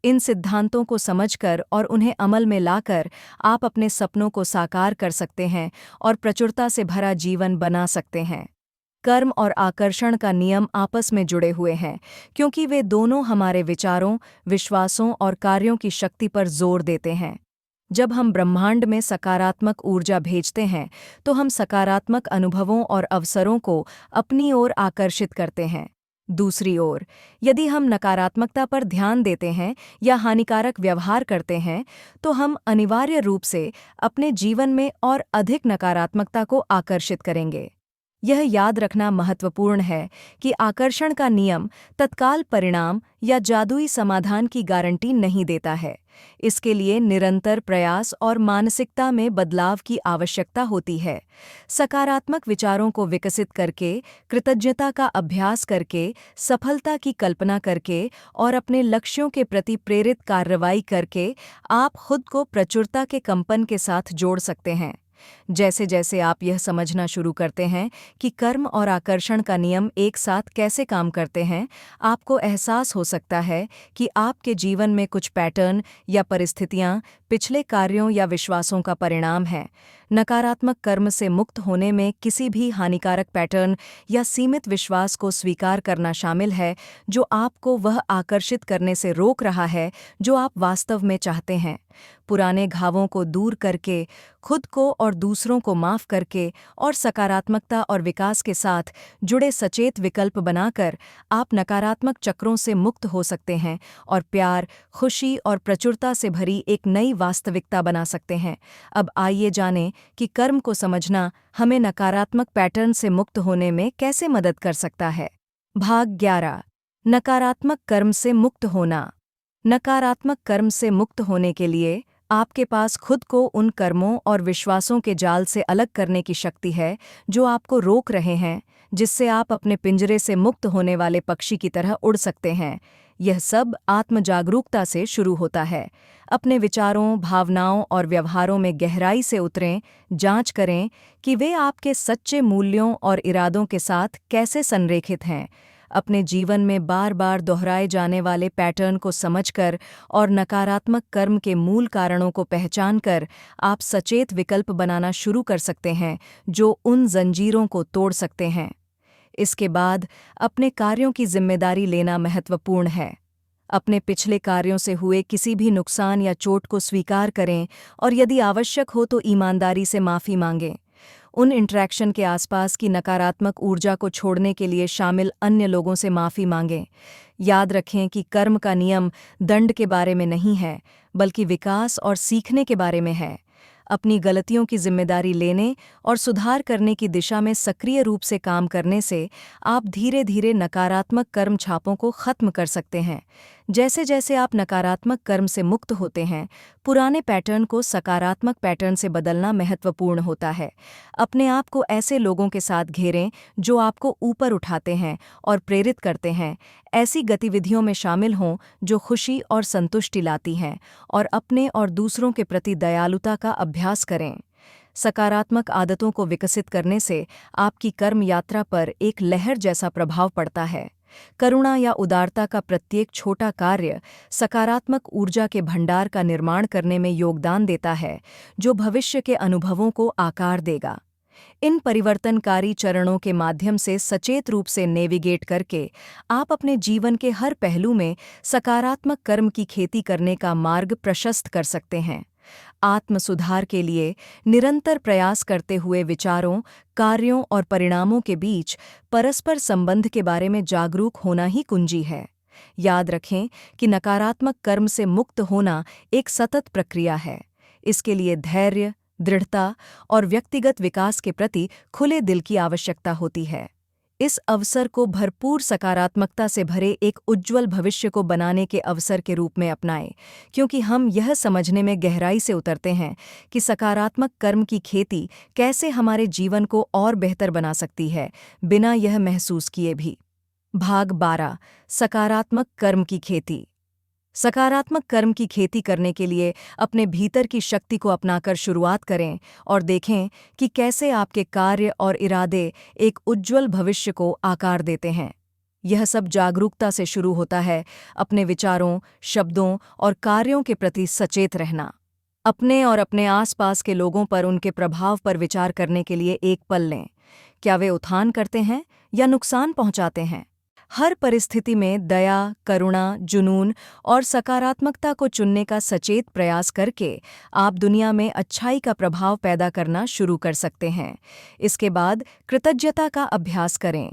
इन सिद्धांतों को समझकर और उन्हें अमल में लाकर आप अपने सपनों को साकार कर सकते हैं और प्रचुरता से भरा जीवन बना सकते हैं। कर्म और आकर्षण का नियम आपस में जुड़े हुए हैं, क्योंकि वे दोनों हमारे विचारों, विश्वासों और कार्यों की शक्ति पर जोर देते हैं। जब हम ब्रह्मांड में सकारात्मक ऊर्जा भेजते हैं, तो हम सकारात्मक अनुभवों और अवसरों को अपनी ओर आकर्षित करते हैं। दूसरी ओर, यदि हम नकारात्मकता पर ध्यान देते हैं या हानिकारक व्यवहार करते हैं, तो हम अनिवार्य रूप से अपने जीवन में और अधिक नकारात्मकता को आकर्षित करेंगे। यह याद रखना महत्वपूर्ण है कि आकर्षण का नियम तत्काल परिणाम या जादुई समाधान की गारंटी नहीं देता है। इसके लिए निरंतर प्रयास और मानसिकता में बदलाव की आवश्यकता होती है। सकारात्मक विचारों को विकसित करके, कृतज्ञता का अभ्यास करके, सफलता की कल्पना करके और अपने लक्ष्यों के प्रति प्रेरित कार्रवाई करके आप खुद को प्रचुरता के कंपन के साथ जोड़ सकते हैं। जैसे जैसे आप यह समझना शुरू करते हैं कि कर्म और आकर्षण का नियम एक साथ कैसे काम करते हैं, आपको एहसास हो सकता है कि आपके जीवन में कुछ पैटर्न या परिस्थितियां पिछले कार्यों या विश्वासों का परिणाम हैं। नकारात्मक कर्म से मुक्त होने में किसी भी हानिकारक पैटर्न या सीमित विश्वास को स्वीकार करना शामिल है, जो आपको वह आकर्षित करने से रोक रहा है जो आप वास्तव में चाहते हैं। पुराने घावों को दूर करके, खुद को और दूसरों को माफ करके और सकारात्मकता और विकास के साथ जुड़े सचेत विकल्प बनाकर आप नकारात्मक चक्रों से मुक्त हो सकते हैं और प्यार, खुशी और प्रचुरता से भरी एक नई वास्तविकता बना सकते हैं। अब आइए जानें कि कर्म को समझना हमें नकारात्मक पैटर्न से मुक्त होने में कैसे मदद कर सकता है। भाग 11। नकारात्मक कर्म से मुक्त होना। नकारात्मक कर्म से मुक्त होने के लिए आपके पास खुद को उन कर्मों और विश्वासों के जाल से अलग करने की शक्ति है जो आपको रोक रहे हैं, जिससे आप अपने पिंजरे से मुक्त होने वाले पक्षी की तरह उड़ सकते हैं। यह सब आत्म-जागरूकता से शुरू होता है। अपने विचारों, भावनाओं और व्यवहारों में गहराई से उतरें, जांच करें कि वे आपके सच्चे मूल्यों और इरादों के साथ कैसे संरेखित हैं। अपने जीवन में बार बार दोहराए जाने वाले पैटर्न को समझकर और नकारात्मक कर्म के मूल कारणों को पहचानकर आप सचेत विकल्प बनाना शुरू कर सकते हैं जो उन जंजीरों को तोड़ सकते हैं। इसके बाद अपने कार्यों की जिम्मेदारी लेना महत्वपूर्ण है। अपने पिछले कार्यों से हुए किसी भी नुकसान या चोट को स्वीकार करें और यदि आवश्यक हो तो ईमानदारी से माफ़ी मांगें। उन इंटरैक्शन के आसपास की नकारात्मक ऊर्जा को छोड़ने के लिए शामिल अन्य लोगों से माफ़ी मांगें। याद रखें कि कर्म का नियम दंड के बारे में नहीं है, बल्कि विकास और सीखने के बारे में है। अपनी गलतियों की जिम्मेदारी लेने और सुधार करने की दिशा में सक्रिय रूप से काम करने से आप धीरे धीरे नकारात्मक कर्म छापों को खत्म कर सकते हैं। जैसे जैसे आप नकारात्मक कर्म से मुक्त होते हैं, पुराने पैटर्न को सकारात्मक पैटर्न से बदलना महत्वपूर्ण होता है। अपने आप को ऐसे लोगों के साथ घेरें जो आपको ऊपर उठाते हैं और प्रेरित करते हैं। ऐसी गतिविधियों में शामिल हों जो खुशी और संतुष्टि लाती हैं, और अपने और दूसरों के प्रति दयालुता का अभ्यास करें। सकारात्मक आदतों को विकसित करने से आपकी कर्म यात्रा पर एक लहर जैसा प्रभाव पड़ता है। करुणा या उदारता का प्रत्येक छोटा कार्य सकारात्मक ऊर्जा के भंडार का निर्माण करने में योगदान देता है, जो भविष्य के अनुभवों को आकार देगा। इन परिवर्तनकारी चरणों के माध्यम से सचेत रूप से नेविगेट करके आप अपने जीवन के हर पहलू में सकारात्मक कर्म की खेती करने का मार्ग प्रशस्त कर सकते हैं। आत्म सुधार के लिए निरंतर प्रयास करते हुए विचारों, कार्यों और परिणामों के बीच परस्पर संबंध के बारे में जागरूक होना ही कुंजी है। याद रखें कि नकारात्मक कर्म से मुक्त होना एक सतत प्रक्रिया है। इसके लिए धैर्य, दृढ़ता और व्यक्तिगत विकास के प्रति खुले दिल की आवश्यकता होती है। इस अवसर को भरपूर सकारात्मकता से भरे एक उज्ज्वल भविष्य को बनाने के अवसर के रूप में अपनाएं, क्योंकि हम यह समझने में गहराई से उतरते हैं कि सकारात्मक कर्म की खेती कैसे हमारे जीवन को और बेहतर बना सकती है, बिना यह महसूस किए भी। भाग 12। सकारात्मक कर्म की खेती। सकारात्मक कर्म की खेती करने के लिए अपने भीतर की शक्ति को अपनाकर शुरुआत करें और देखें कि कैसे आपके कार्य और इरादे एक उज्ज्वल भविष्य को आकार देते हैं। यह सब जागरूकता से शुरू होता है, अपने विचारों, शब्दों और कार्यों के प्रति सचेत रहना। अपने और अपने आसपास के लोगों पर उनके प्रभाव पर विचार करने के लिए एक पल लें। क्या वे उत्थान करते हैं या नुकसान पहुंचाते हैं? हर परिस्थिति में दया, करुणा, जुनून और सकारात्मकता को चुनने का सचेत प्रयास करके आप दुनिया में अच्छाई का प्रभाव पैदा करना शुरू कर सकते हैं। इसके बाद कृतज्ञता का अभ्यास करें।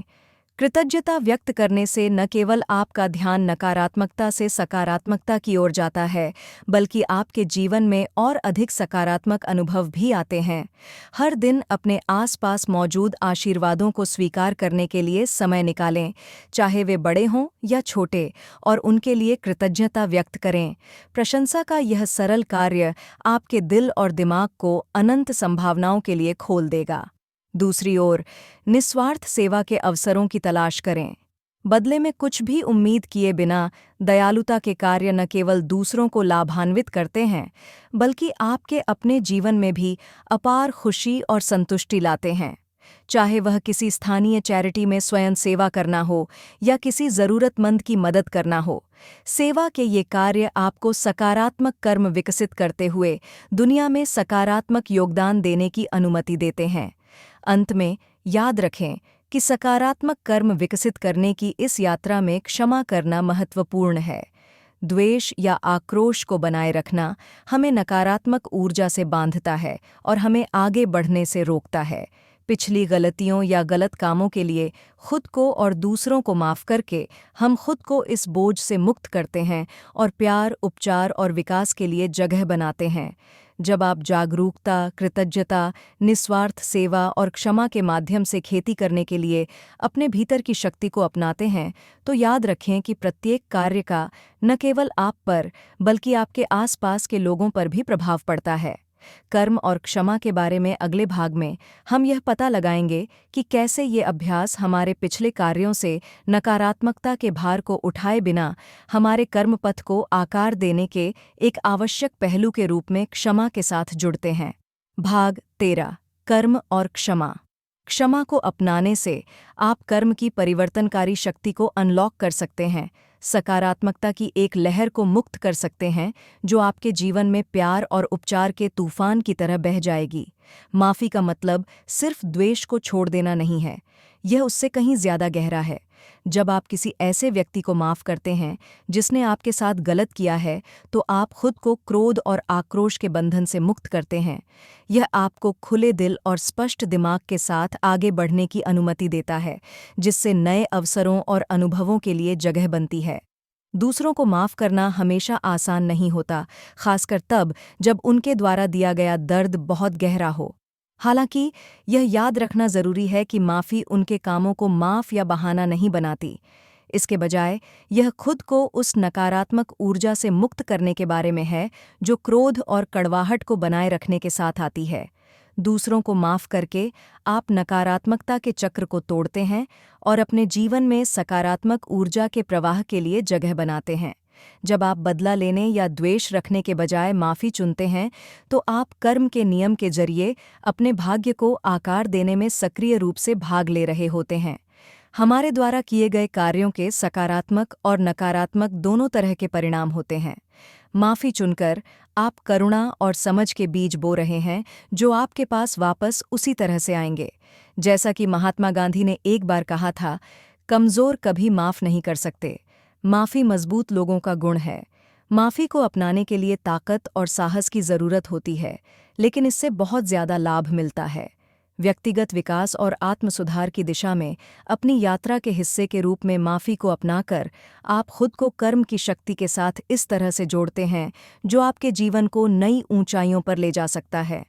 कृतज्ञता व्यक्त करने से न केवल आपका ध्यान नकारात्मकता से सकारात्मकता की ओर जाता है, बल्कि आपके जीवन में और अधिक सकारात्मक अनुभव भी आते हैं। हर दिन अपने आसपास मौजूद आशीर्वादों को स्वीकार करने के लिए समय निकालें, चाहे वे बड़े हों या छोटे, और उनके लिए कृतज्ञता व्यक्त करें। प्रशंसा का यह सरल कार्य आपके दिल और दिमाग को अनंत संभावनाओं के लिए खोल देगा। दूसरी ओर, निस्वार्थ सेवा के अवसरों की तलाश करें। बदले में कुछ भी उम्मीद किए बिना दयालुता के कार्य न केवल दूसरों को लाभान्वित करते हैं, बल्कि आपके अपने जीवन में भी अपार खुशी और संतुष्टि लाते हैं। चाहे वह किसी स्थानीय चैरिटी में स्वयं सेवा करना हो या किसी ज़रूरतमंद की मदद करना हो, सेवा के ये कार्य आपको सकारात्मक कर्म विकसित करते हुए दुनिया में सकारात्मक योगदान देने की अनुमति देते हैं। अंत में याद रखें कि सकारात्मक कर्म विकसित करने की इस यात्रा में क्षमा करना महत्वपूर्ण है। द्वेष या आक्रोश को बनाए रखना हमें नकारात्मक ऊर्जा से बांधता है और हमें आगे बढ़ने से रोकता है। पिछली गलतियों या गलत कामों के लिए खुद को और दूसरों को माफ़ करके हम खुद को इस बोझ से मुक्त करते हैं और प्यार, उपचार और विकास के लिए जगह बनाते हैं। जब आप जागरूकता, कृतज्ञता, निस्वार्थ सेवा और क्षमा के माध्यम से खेती करने के लिए अपने भीतर की शक्ति को अपनाते हैं, तो याद रखें कि प्रत्येक कार्य का न केवल आप पर, बल्कि आपके आसपास के लोगों पर भी प्रभाव पड़ता है। कर्म और क्षमा के बारे में अगले भाग में हम यह पता लगाएंगे कि कैसे ये अभ्यास हमारे पिछले कार्यों से नकारात्मकता के भार को उठाए बिना हमारे कर्मपथ को आकार देने के एक आवश्यक पहलू के रूप में क्षमा के साथ जुड़ते हैं। भाग 13, कर्म और क्षमा। क्षमा को अपनाने से आप कर्म की परिवर्तनकारी शक्ति को अनलॉक कर सकते हैं, सकारात्मकता की एक लहर को मुक्त कर सकते हैं जो आपके जीवन में प्यार और उपचार के तूफान की तरह बह जाएगी। माफ़ी का मतलब सिर्फ द्वेष को छोड़ देना नहीं है, यह उससे कहीं ज़्यादा गहरा है। जब आप किसी ऐसे व्यक्ति को माफ़ करते हैं जिसने आपके साथ गलत किया है, तो आप खुद को क्रोध और आक्रोश के बंधन से मुक्त करते हैं। यह आपको खुले दिल और स्पष्ट दिमाग के साथ आगे बढ़ने की अनुमति देता है, जिससे नए अवसरों और अनुभवों के लिए जगह बनती है। दूसरों को माफ़ करना हमेशा आसान नहीं होता, खासकर तब जब उनके द्वारा दिया गया दर्द बहुत गहरा हो। हालांकि यह याद रखना ज़रूरी है कि माफ़ी उनके कामों को माफ़ या बहाना नहीं बनाती। इसके बजाय यह खुद को उस नकारात्मक ऊर्जा से मुक्त करने के बारे में है जो क्रोध और कड़वाहट को बनाए रखने के साथ आती है। दूसरों को माफ़ करके आप नकारात्मकता के चक्र को तोड़ते हैं और अपने जीवन में सकारात्मक ऊर्जा के प्रवाह के लिए जगह बनाते हैं। जब आप बदला लेने या द्वेष रखने के बजाय माफ़ी चुनते हैं, तो आप कर्म के नियम के जरिए अपने भाग्य को आकार देने में सक्रिय रूप से भाग ले रहे होते हैं। हमारे द्वारा किए गए कार्यों के सकारात्मक और नकारात्मक दोनों तरह के परिणाम होते हैं। माफ़ी चुनकर आप करुणा और समझ के बीज बो रहे हैं जो आपके पास वापस उसी तरह से आएंगे। जैसा कि महात्मा गांधी ने एक बार कहा था, कमज़ोर कभी माफ़ नहीं कर सकते, माफ़ी मजबूत लोगों का गुण है। माफ़ी को अपनाने के लिए ताकत और साहस की ज़रूरत होती है, लेकिन इससे बहुत ज़्यादा लाभ मिलता है। व्यक्तिगत विकास और आत्मसुधार की दिशा में अपनी यात्रा के हिस्से के रूप में माफ़ी को अपनाकर आप खुद को कर्म की शक्ति के साथ इस तरह से जोड़ते हैं जो आपके जीवन को नई ऊंचाइयों पर ले जा सकता है।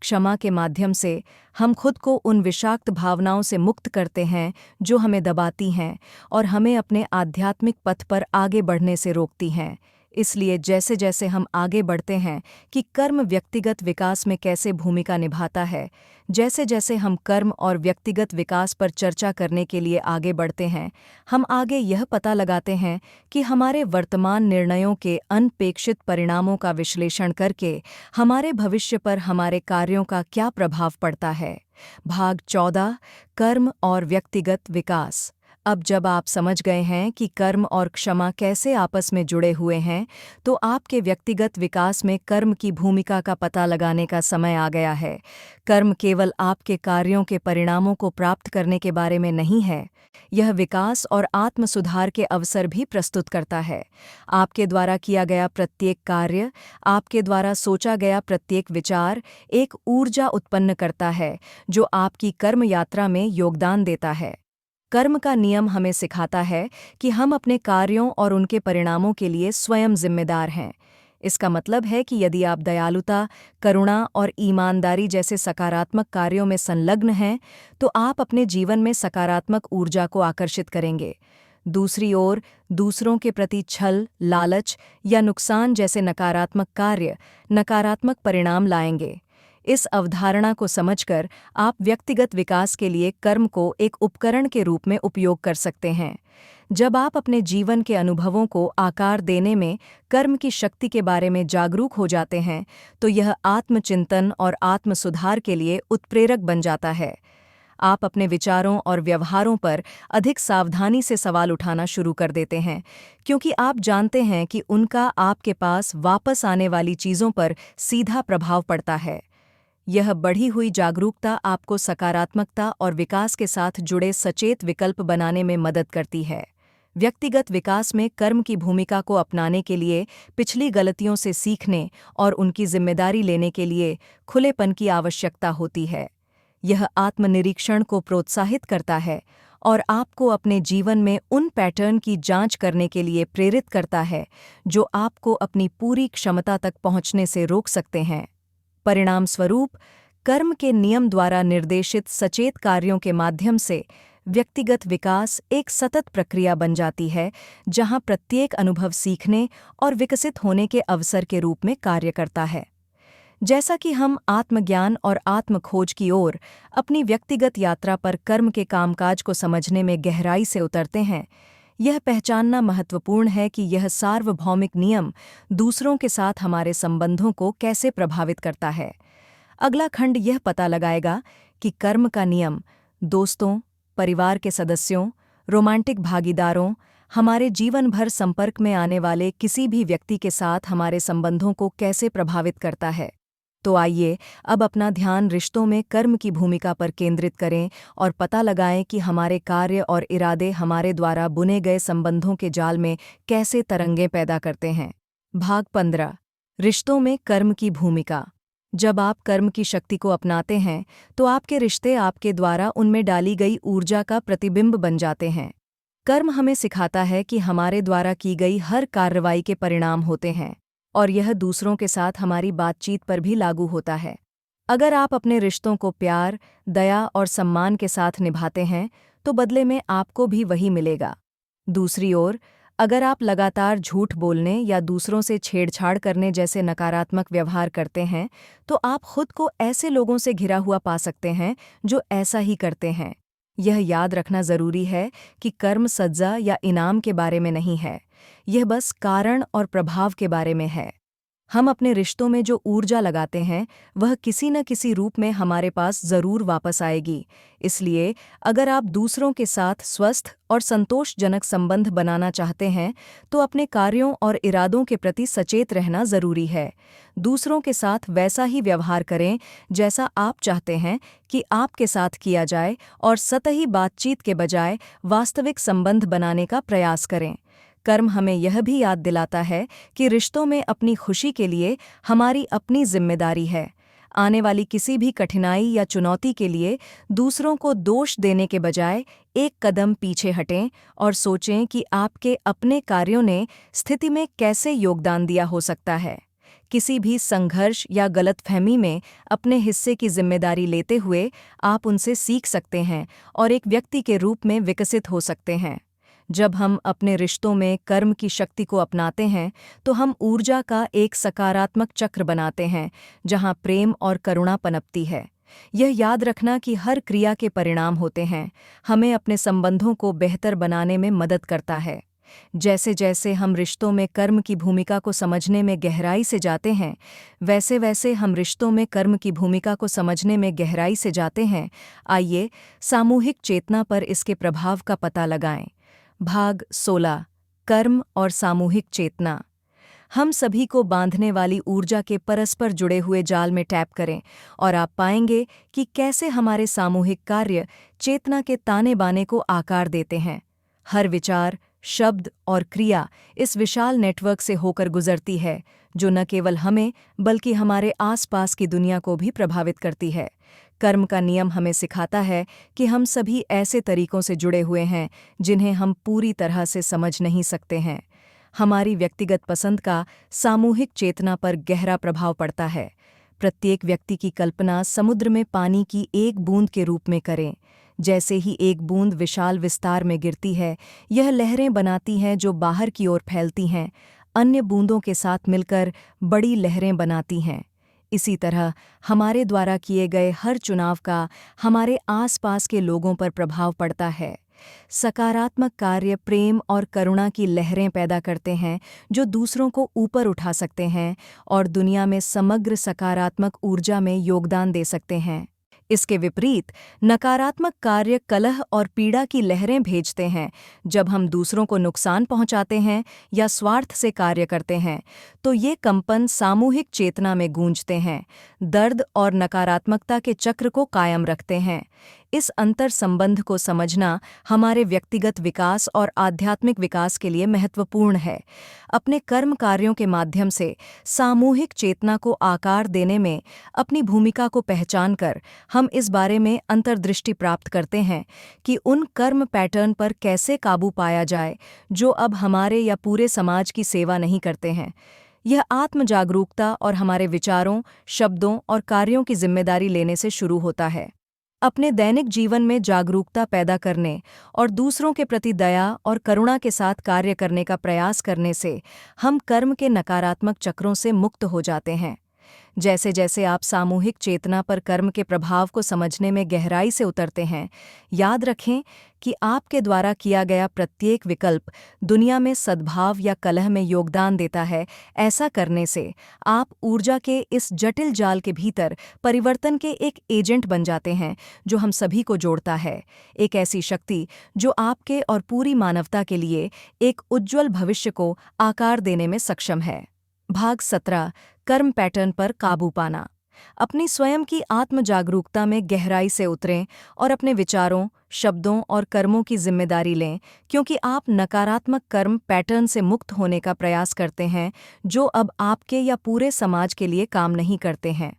क्षमा के माध्यम से हम खुद को उन विषाक्त भावनाओं से मुक्त करते हैं जो हमें दबाती हैं और हमें अपने आध्यात्मिक पथ पर आगे बढ़ने से रोकती हैं। इसलिए जैसे जैसे हम आगे बढ़ते हैं कि कर्म व्यक्तिगत विकास में कैसे भूमिका निभाता है, जैसे जैसे हम कर्म और व्यक्तिगत विकास पर चर्चा करने के लिए आगे बढ़ते हैं, हम आगे यह पता लगाते हैं कि हमारे वर्तमान निर्णयों के अनपेक्षित परिणामों का विश्लेषण करके हमारे भविष्य पर हमारे कार्यों का क्या प्रभाव पड़ता है। भाग 14 कर्म और व्यक्तिगत विकास। अब जब आप समझ गए हैं कि कर्म और क्षमा कैसे आपस में जुड़े हुए हैं, तो आपके व्यक्तिगत विकास में कर्म की भूमिका का पता लगाने का समय आ गया है। कर्म केवल आपके कार्यों के परिणामों को प्राप्त करने के बारे में नहीं है, यह विकास और आत्म सुधार के अवसर भी प्रस्तुत करता है। आपके द्वारा किया गया प्रत्येक कार्य, आपके द्वारा सोचा गया प्रत्येक विचार एक ऊर्जा उत्पन्न करता है जो आपकी कर्म यात्रा में योगदान देता है। कर्म का नियम हमें सिखाता है कि हम अपने कार्यों और उनके परिणामों के लिए स्वयं जिम्मेदार हैं। इसका मतलब है कि यदि आप दयालुता, करुणा और ईमानदारी जैसे सकारात्मक कार्यों में संलग्न हैं, तो आप अपने जीवन में सकारात्मक ऊर्जा को आकर्षित करेंगे। दूसरी ओर, दूसरों के प्रति छल, लालच या नुकसान जैसे नकारात्मक कार्य नकारात्मक परिणाम लाएंगे। इस अवधारणा को समझकर आप व्यक्तिगत विकास के लिए कर्म को एक उपकरण के रूप में उपयोग कर सकते हैं। जब आप अपने जीवन के अनुभवों को आकार देने में कर्म की शक्ति के बारे में जागरूक हो जाते हैं, तो यह आत्मचिंतन और आत्म सुधार के लिए उत्प्रेरक बन जाता है। आप अपने विचारों और व्यवहारों पर अधिक सावधानी से सवाल उठाना शुरू कर देते हैं, क्योंकि आप जानते हैं कि उनका आपके पास वापस आने वाली चीज़ों पर सीधा प्रभाव पड़ता है। यह बढ़ी हुई जागरूकता आपको सकारात्मकता और विकास के साथ जुड़े सचेत विकल्प बनाने में मदद करती है। व्यक्तिगत विकास में कर्म की भूमिका को अपनाने के लिए पिछली गलतियों से सीखने और उनकी जिम्मेदारी लेने के लिए खुलेपन की आवश्यकता होती है। यह आत्मनिरीक्षण को प्रोत्साहित करता है और आपको अपने जीवन में उन पैटर्न की जांच करने के लिए प्रेरित करता है जो आपको अपनी पूरी क्षमता तक पहुंचने से रोक सकते हैं। परिणाम स्वरूप, कर्म के नियम द्वारा निर्देशित सचेत कार्यों के माध्यम से व्यक्तिगत विकास एक सतत प्रक्रिया बन जाती है, जहां प्रत्येक अनुभव सीखने और विकसित होने के अवसर के रूप में कार्य करता है। जैसा कि हम आत्मज्ञान और आत्मखोज की ओर अपनी व्यक्तिगत यात्रा पर कर्म के कामकाज को समझने में गहराई से उतरते हैं, यह पहचानना महत्वपूर्ण है कि यह सार्वभौमिक नियम दूसरों के साथ हमारे संबंधों को कैसे प्रभावित करता है। अगला खंड यह पता लगाएगा कि कर्म का नियम दोस्तों, परिवार के सदस्यों, रोमांटिक भागीदारों, हमारे जीवन भर संपर्क में आने वाले किसी भी व्यक्ति के साथ हमारे संबंधों को कैसे प्रभावित करता है। तो आइए अब अपना ध्यान रिश्तों में कर्म की भूमिका पर केंद्रित करें और पता लगाएं कि हमारे कार्य और इरादे हमारे द्वारा बुने गए संबंधों के जाल में कैसे तरंगें पैदा करते हैं। भाग 15 रिश्तों में कर्म की भूमिका। जब आप कर्म की शक्ति को अपनाते हैं, तो आपके रिश्ते आपके द्वारा उनमें डाली गई ऊर्जा का प्रतिबिंब बन जाते हैं। कर्म हमें सिखाता है कि हमारे द्वारा की गई हर कार्रवाई के परिणाम होते हैं, और यह दूसरों के साथ हमारी बातचीत पर भी लागू होता है। अगर आप अपने रिश्तों को प्यार, दया और सम्मान के साथ निभाते हैं, तो बदले में आपको भी वही मिलेगा। दूसरी ओर, अगर आप लगातार झूठ बोलने या दूसरों से छेड़छाड़ करने जैसे नकारात्मक व्यवहार करते हैं, तो आप खुद को ऐसे लोगों से घिरा हुआ पा सकते हैं जो ऐसा ही करते हैं। यह याद रखना जरूरी है कि कर्म सज़ा या इनाम के बारे में नहीं है, यह बस कारण और प्रभाव के बारे में है। हम अपने रिश्तों में जो ऊर्जा लगाते हैं, वह किसी न किसी रूप में हमारे पास जरूर वापस आएगी। इसलिए अगर आप दूसरों के साथ स्वस्थ और संतोषजनक संबंध बनाना चाहते हैं, तो अपने कार्यों और इरादों के प्रति सचेत रहना जरूरी है। दूसरों के साथ वैसा ही व्यवहार करें जैसा आप चाहते हैं कि आपके साथ किया जाए, और सतही बातचीत के बजाय वास्तविक संबंध बनाने का प्रयास करें। कर्म हमें यह भी याद दिलाता है कि रिश्तों में अपनी खुशी के लिए हमारी अपनी जिम्मेदारी है। आने वाली किसी भी कठिनाई या चुनौती के लिए दूसरों को दोष देने के बजाय एक कदम पीछे हटें और सोचें कि आपके अपने कार्यों ने स्थिति में कैसे योगदान दिया हो सकता है। किसी भी संघर्ष या गलतफहमी में अपने हिस्से की जिम्मेदारी लेते हुए आप उनसे सीख सकते हैं और एक व्यक्ति के रूप में विकसित हो सकते हैं। जब हम अपने रिश्तों में कर्म की शक्ति को अपनाते हैं तो हम ऊर्जा का एक सकारात्मक चक्र बनाते हैं, जहां प्रेम और करुणा पनपती है। यह याद रखना कि हर क्रिया के परिणाम होते हैं, हमें अपने संबंधों को बेहतर बनाने में मदद करता है। जैसे जैसे हम रिश्तों में कर्म की भूमिका को समझने में गहराई से जाते हैं, वैसे वैसे हम रिश्तों में कर्म की भूमिका को समझने में गहराई से जाते हैं। आइए सामूहिक चेतना पर इसके प्रभाव का पता लगाएं। भाग 16, कर्म और सामूहिक चेतना। हम सभी को बांधने वाली ऊर्जा के परस्पर जुड़े हुए जाल में टैप करें और आप पाएंगे कि कैसे हमारे सामूहिक कार्य चेतना के ताने बाने को आकार देते हैं। हर विचार, शब्द और क्रिया इस विशाल नेटवर्क से होकर गुजरती है, जो न केवल हमें बल्कि हमारे आसपास की दुनिया को भी प्रभावित करती है। कर्म का नियम हमें सिखाता है कि हम सभी ऐसे तरीकों से जुड़े हुए हैं जिन्हें हम पूरी तरह से समझ नहीं सकते हैं। हमारी व्यक्तिगत पसंद का सामूहिक चेतना पर गहरा प्रभाव पड़ता है। प्रत्येक व्यक्ति की कल्पना समुद्र में पानी की एक बूंद के रूप में करें। जैसे ही एक बूंद विशाल विस्तार में गिरती है, यह लहरें बनाती हैं जो बाहर की ओर फैलती हैं, अन्य बूंदों के साथ मिलकर बड़ी लहरें बनाती हैं। इसी तरह हमारे द्वारा किए गए हर चुनाव का हमारे आसपास के लोगों पर प्रभाव पड़ता है। सकारात्मक कार्य प्रेम और करुणा की लहरें पैदा करते हैं, जो दूसरों को ऊपर उठा सकते हैं और दुनिया में समग्र सकारात्मक ऊर्जा में योगदान दे सकते हैं। इसके विपरीत नकारात्मक कार्य कलह और पीड़ा की लहरें भेजते हैं। जब हम दूसरों को नुकसान पहुंचाते हैं या स्वार्थ से कार्य करते हैं, तो ये कंपन सामूहिक चेतना में गूंजते हैं, दर्द और नकारात्मकता के चक्र को कायम रखते हैं। इस अंतर संबंध को समझना हमारे व्यक्तिगत विकास और आध्यात्मिक विकास के लिए महत्वपूर्ण है। अपने कर्म कार्यों के माध्यम से सामूहिक चेतना को आकार देने में अपनी भूमिका को पहचानकर हम इस बारे में अंतर्दृष्टि प्राप्त करते हैं कि उन कर्म पैटर्न पर कैसे काबू पाया जाए जो अब हमारे या पूरे समाज की सेवा नहीं करते हैं। यह आत्म जागरूकता और हमारे विचारों, शब्दों और कार्यों की जिम्मेदारी लेने से शुरू होता है। अपने दैनिक जीवन में जागरूकता पैदा करने और दूसरों के प्रति दया और करुणा के साथ कार्य करने का प्रयास करने से हम कर्म के नकारात्मक चक्रों से मुक्त हो जाते हैं। जैसे जैसे आप सामूहिक चेतना पर कर्म के प्रभाव को समझने में गहराई से उतरते हैं, याद रखें कि आपके द्वारा किया गया प्रत्येक विकल्प दुनिया में सद्भाव या कलह में योगदान देता है। ऐसा करने से आप ऊर्जा के इस जटिल जाल के भीतर परिवर्तन के एक एजेंट बन जाते हैं, जो हम सभी को जोड़ता है। एक ऐसी शक्ति जो आपके और पूरी मानवता के लिए एक उज्ज्वल भविष्य को आकार देने में सक्षम है। भाग 17, कर्म पैटर्न पर काबू पाना। अपनी स्वयं की आत्म जागरूकता में गहराई से उतरें और अपने विचारों, शब्दों और कर्मों की जिम्मेदारी लें, क्योंकि आप नकारात्मक कर्म पैटर्न से मुक्त होने का प्रयास करते हैं जो अब आपके या पूरे समाज के लिए काम नहीं करते हैं।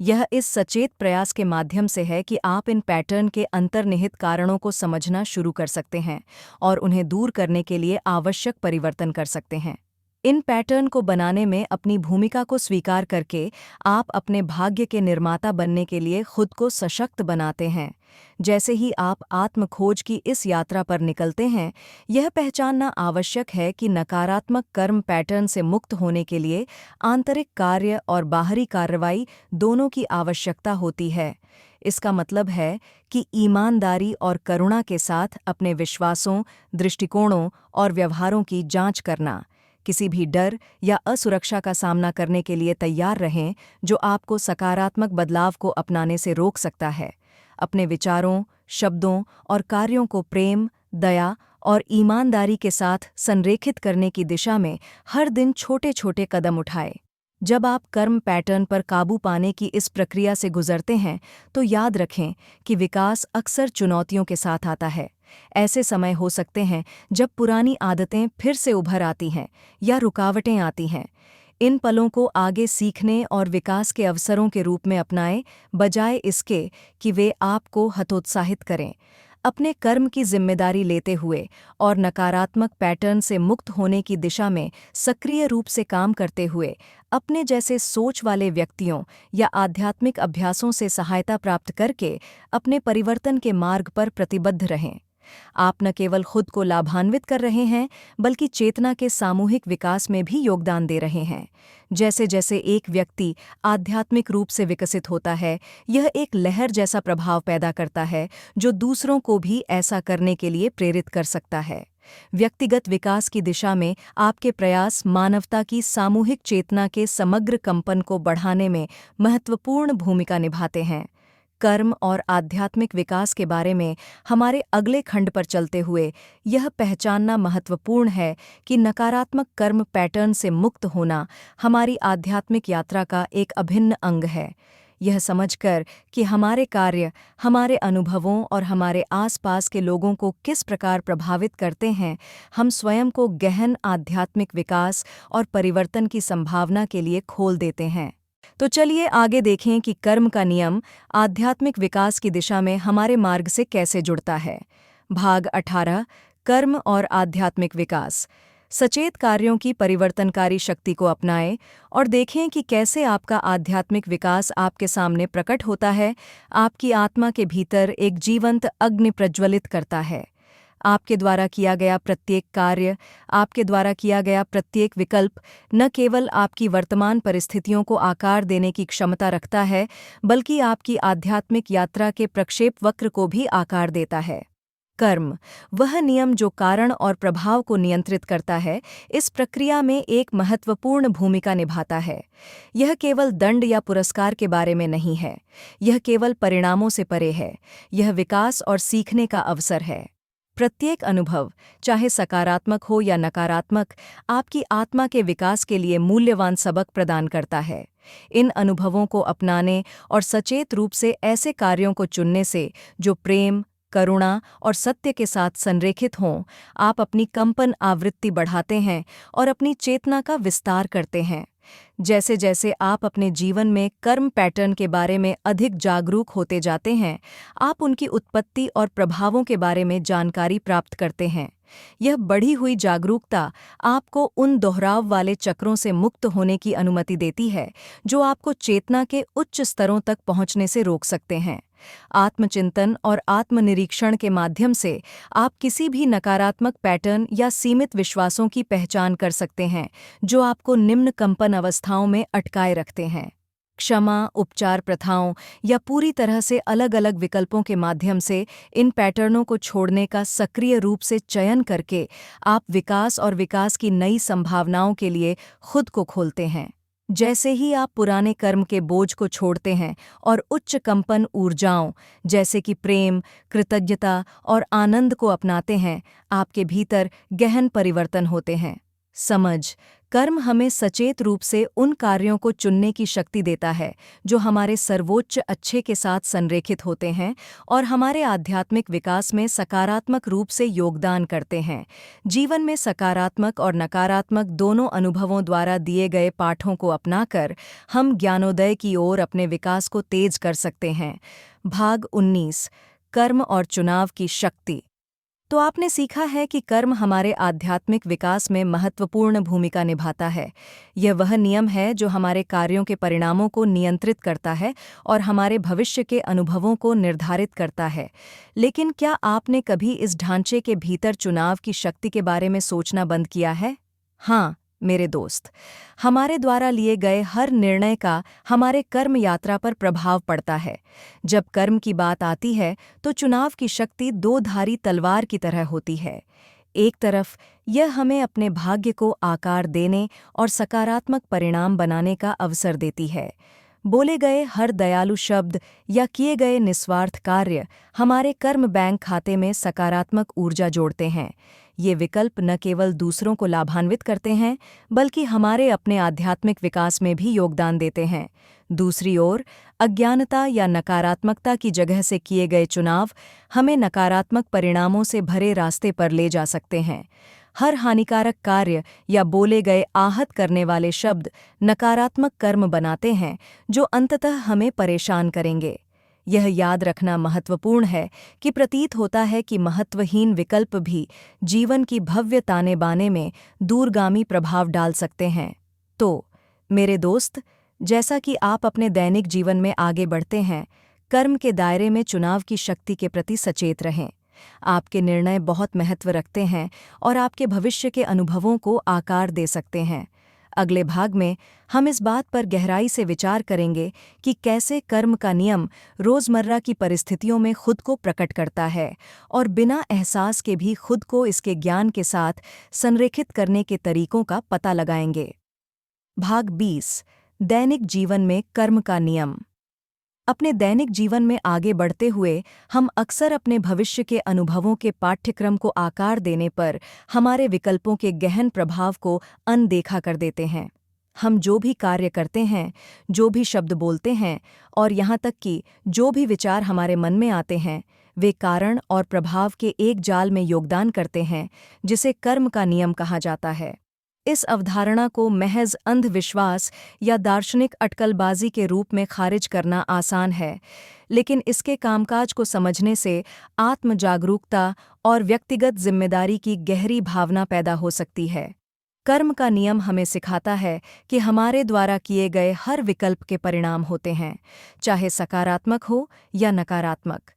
यह इस सचेत प्रयास के माध्यम से है कि आप इन पैटर्न के अंतर्निहित कारणों को समझना शुरू कर सकते हैं और उन्हें दूर करने के लिए आवश्यक परिवर्तन कर सकते हैं। इन पैटर्न को बनाने में अपनी भूमिका को स्वीकार करके आप अपने भाग्य के निर्माता बनने के लिए खुद को सशक्त बनाते हैं। जैसे ही आप आत्मखोज की इस यात्रा पर निकलते हैं, यह पहचानना आवश्यक है कि नकारात्मक कर्म पैटर्न से मुक्त होने के लिए आंतरिक कार्य और बाहरी कार्रवाई दोनों की आवश्यकता होती है। इसका मतलब है कि ईमानदारी और करुणा के साथ अपने विश्वासों, दृष्टिकोणों और व्यवहारों की जांच करना। किसी भी डर या असुरक्षा का सामना करने के लिए तैयार रहें जो आपको सकारात्मक बदलाव को अपनाने से रोक सकता है। अपने विचारों, शब्दों और कार्यों को प्रेम, दया और ईमानदारी के साथ संरेखित करने की दिशा में हर दिन छोटे छोटे कदम उठाएं। जब आप कर्म पैटर्न पर काबू पाने की इस प्रक्रिया से गुजरते हैं, तो याद रखें कि विकास अक्सर चुनौतियों के साथ आता है। ऐसे समय हो सकते हैं जब पुरानी आदतें फिर से उभर आती हैं या रुकावटें आती हैं। इन पलों को आगे सीखने और विकास के अवसरों के रूप में अपनाएं, बजाय इसके कि वे आपको हतोत्साहित करें। अपने कर्म की जिम्मेदारी लेते हुए और नकारात्मक पैटर्न से मुक्त होने की दिशा में सक्रिय रूप से काम करते हुए अपने जैसे सोच वाले व्यक्तियों या आध्यात्मिक अभ्यासों से सहायता प्राप्त करके अपने परिवर्तन के मार्ग पर प्रतिबद्ध रहें। आप न केवल खुद को लाभान्वित कर रहे हैं, बल्कि चेतना के सामूहिक विकास में भी योगदान दे रहे हैं। जैसे जैसे एक व्यक्ति आध्यात्मिक रूप से विकसित होता है, यह एक लहर जैसा प्रभाव पैदा करता है, जो दूसरों को भी ऐसा करने के लिए प्रेरित कर सकता है। व्यक्तिगत विकास की दिशा में आपके प्रयास मानवता की सामूहिक चेतना के समग्र कंपन को बढ़ाने में महत्वपूर्ण भूमिका निभाते हैं। कर्म और आध्यात्मिक विकास के बारे में हमारे अगले खंड पर चलते हुए यह पहचानना महत्वपूर्ण है कि नकारात्मक कर्म पैटर्न से मुक्त होना हमारी आध्यात्मिक यात्रा का एक अभिन्न अंग है। यह समझकर कि हमारे कार्य, हमारे अनुभवों और हमारे आसपास के लोगों को किस प्रकार प्रभावित करते हैं, हम स्वयं को गहन आध्यात्मिक विकास और परिवर्तन की संभावना के लिए खोल देते हैं। तो चलिए आगे देखें कि कर्म का नियम आध्यात्मिक विकास की दिशा में हमारे मार्ग से कैसे जुड़ता है। भाग 18 कर्म और आध्यात्मिक विकास। सचेत कार्यों की परिवर्तनकारी शक्ति को अपनाएं और देखें कि कैसे आपका आध्यात्मिक विकास आपके सामने प्रकट होता है, आपकी आत्मा के भीतर एक जीवंत अग्नि प्रज्वलित करता है। आपके द्वारा किया गया प्रत्येक कार्य, आपके द्वारा किया गया प्रत्येक विकल्प न केवल आपकी वर्तमान परिस्थितियों को आकार देने की क्षमता रखता है, बल्कि आपकी आध्यात्मिक यात्रा के प्रक्षेप वक्र को भी आकार देता है। कर्म, वह नियम जो कारण और प्रभाव को नियंत्रित करता है, इस प्रक्रिया में एक महत्वपूर्ण भूमिका निभाता है। यह केवल दंड या पुरस्कार के बारे में नहीं है, यह केवल परिणामों से परे है, यह विकास और सीखने का अवसर है। प्रत्येक अनुभव, चाहे सकारात्मक हो या नकारात्मक, आपकी आत्मा के विकास के लिए मूल्यवान सबक प्रदान करता है। इन अनुभवों को अपनाने और सचेत रूप से ऐसे कार्यों को चुनने से जो प्रेम, करुणा और सत्य के साथ संरेखित हों, आप अपनी कंपन आवृत्ति बढ़ाते हैं और अपनी चेतना का विस्तार करते हैं। जैसे जैसे आप अपने जीवन में कर्म पैटर्न के बारे में अधिक जागरूक होते जाते हैं, आप उनकी उत्पत्ति और प्रभावों के बारे में जानकारी प्राप्त करते हैं। यह बढ़ी हुई जागरूकता आपको उन दोहराव वाले चक्रों से मुक्त होने की अनुमति देती है, जो आपको चेतना के उच्च स्तरों तक पहुंचने से रोक सकते हैं। आत्मचिंतन और आत्मनिरीक्षण के माध्यम से आप किसी भी नकारात्मक पैटर्न या सीमित विश्वासों की पहचान कर सकते हैं, जो आपको निम्न कंपन अवस्थाओं में अटकाए रखते हैं। क्षमा, उपचार प्रथाओं या पूरी तरह से अलग-अलग विकल्पों के माध्यम से इन पैटर्नों को छोड़ने का सक्रिय रूप से चयन करके आप विकास और विकास की नई संभावनाओं के लिए खुद को खोलते हैं। जैसे ही आप पुराने कर्म के बोझ को छोड़ते हैं और उच्च कंपन ऊर्जाओं जैसे कि प्रेम, कृतज्ञता और आनंद को अपनाते हैं, आपके भीतर गहन परिवर्तन होते हैं। समझ, कर्म हमें सचेत रूप से उन कार्यों को चुनने की शक्ति देता है जो हमारे सर्वोच्च अच्छे के साथ संरेखित होते हैं और हमारे आध्यात्मिक विकास में सकारात्मक रूप से योगदान करते हैं। जीवन में सकारात्मक और नकारात्मक दोनों अनुभवों द्वारा दिए गए पाठों को अपनाकर हम ज्ञानोदय की ओर अपने विकास को तेज कर सकते हैं। भाग 19 कर्म और चुनाव की शक्ति। तो आपने सीखा है कि कर्म हमारे आध्यात्मिक विकास में महत्वपूर्ण भूमिका निभाता है। यह वह नियम है जो हमारे कार्यों के परिणामों को नियंत्रित करता है और हमारे भविष्य के अनुभवों को निर्धारित करता है। लेकिन क्या आपने कभी इस ढांचे के भीतर चुनाव की शक्ति के बारे में सोचना बंद किया है? हाँ मेरे दोस्त, हमारे द्वारा लिए गए हर निर्णय का हमारे कर्म यात्रा पर प्रभाव पड़ता है। जब कर्म की बात आती है तो चुनाव की शक्ति दो धारी तलवार की तरह होती है। एक तरफ यह हमें अपने भाग्य को आकार देने और सकारात्मक परिणाम बनाने का अवसर देती है। बोले गए हर दयालु शब्द या किए गए निस्वार्थ कार्य हमारे कर्म बैंक खाते में सकारात्मक ऊर्जा जोड़ते हैं। ये विकल्प न केवल दूसरों को लाभान्वित करते हैं, बल्कि हमारे अपने आध्यात्मिक विकास में भी योगदान देते हैं। दूसरी ओर, अज्ञानता या नकारात्मकता की जगह से किए गए चुनाव हमें नकारात्मक परिणामों से भरे रास्ते पर ले जा सकते हैं। हर हानिकारक कार्य या बोले गए आहत करने वाले शब्द नकारात्मक कर्म बनाते हैं, जो अंततः हमें परेशान करेंगे। यह याद रखना महत्वपूर्ण है कि प्रतीत होता है कि महत्वहीन विकल्प भी जीवन की भव्य ताने बाने में दूरगामी प्रभाव डाल सकते हैं। तो मेरे दोस्त, जैसा कि आप अपने दैनिक जीवन में आगे बढ़ते हैं, कर्म के दायरे में चुनाव की शक्ति के प्रति सचेत रहें। आपके निर्णय बहुत महत्व रखते हैं और आपके भविष्य के अनुभवों को आकार दे सकते हैं। अगले भाग में हम इस बात पर गहराई से विचार करेंगे कि कैसे कर्म का नियम रोज़मर्रा की परिस्थितियों में खुद को प्रकट करता है और बिना एहसास के भी खुद को इसके ज्ञान के साथ संरेखित करने के तरीकों का पता लगाएंगे। भाग 20। दैनिक जीवन में कर्म का नियम। अपने दैनिक जीवन में आगे बढ़ते हुए हम अक्सर अपने भविष्य के अनुभवों के पाठ्यक्रम को आकार देने पर हमारे विकल्पों के गहन प्रभाव को अनदेखा कर देते हैं। हम जो भी कार्य करते हैं, जो भी शब्द बोलते हैं और यहाँ तक कि जो भी विचार हमारे मन में आते हैं, वे कारण और प्रभाव के एक जाल में योगदान करते हैं जिसे कर्म का नियम कहा जाता है। इस अवधारणा को महज अंधविश्वास या दार्शनिक अटकलबाजी के रूप में खारिज करना आसान है, लेकिन इसके कामकाज को समझने से आत्म जागरूकता और व्यक्तिगत जिम्मेदारी की गहरी भावना पैदा हो सकती है। कर्म का नियम हमें सिखाता है कि हमारे द्वारा किए गए हर विकल्प के परिणाम होते हैं, चाहे सकारात्मक हो या नकारात्मक।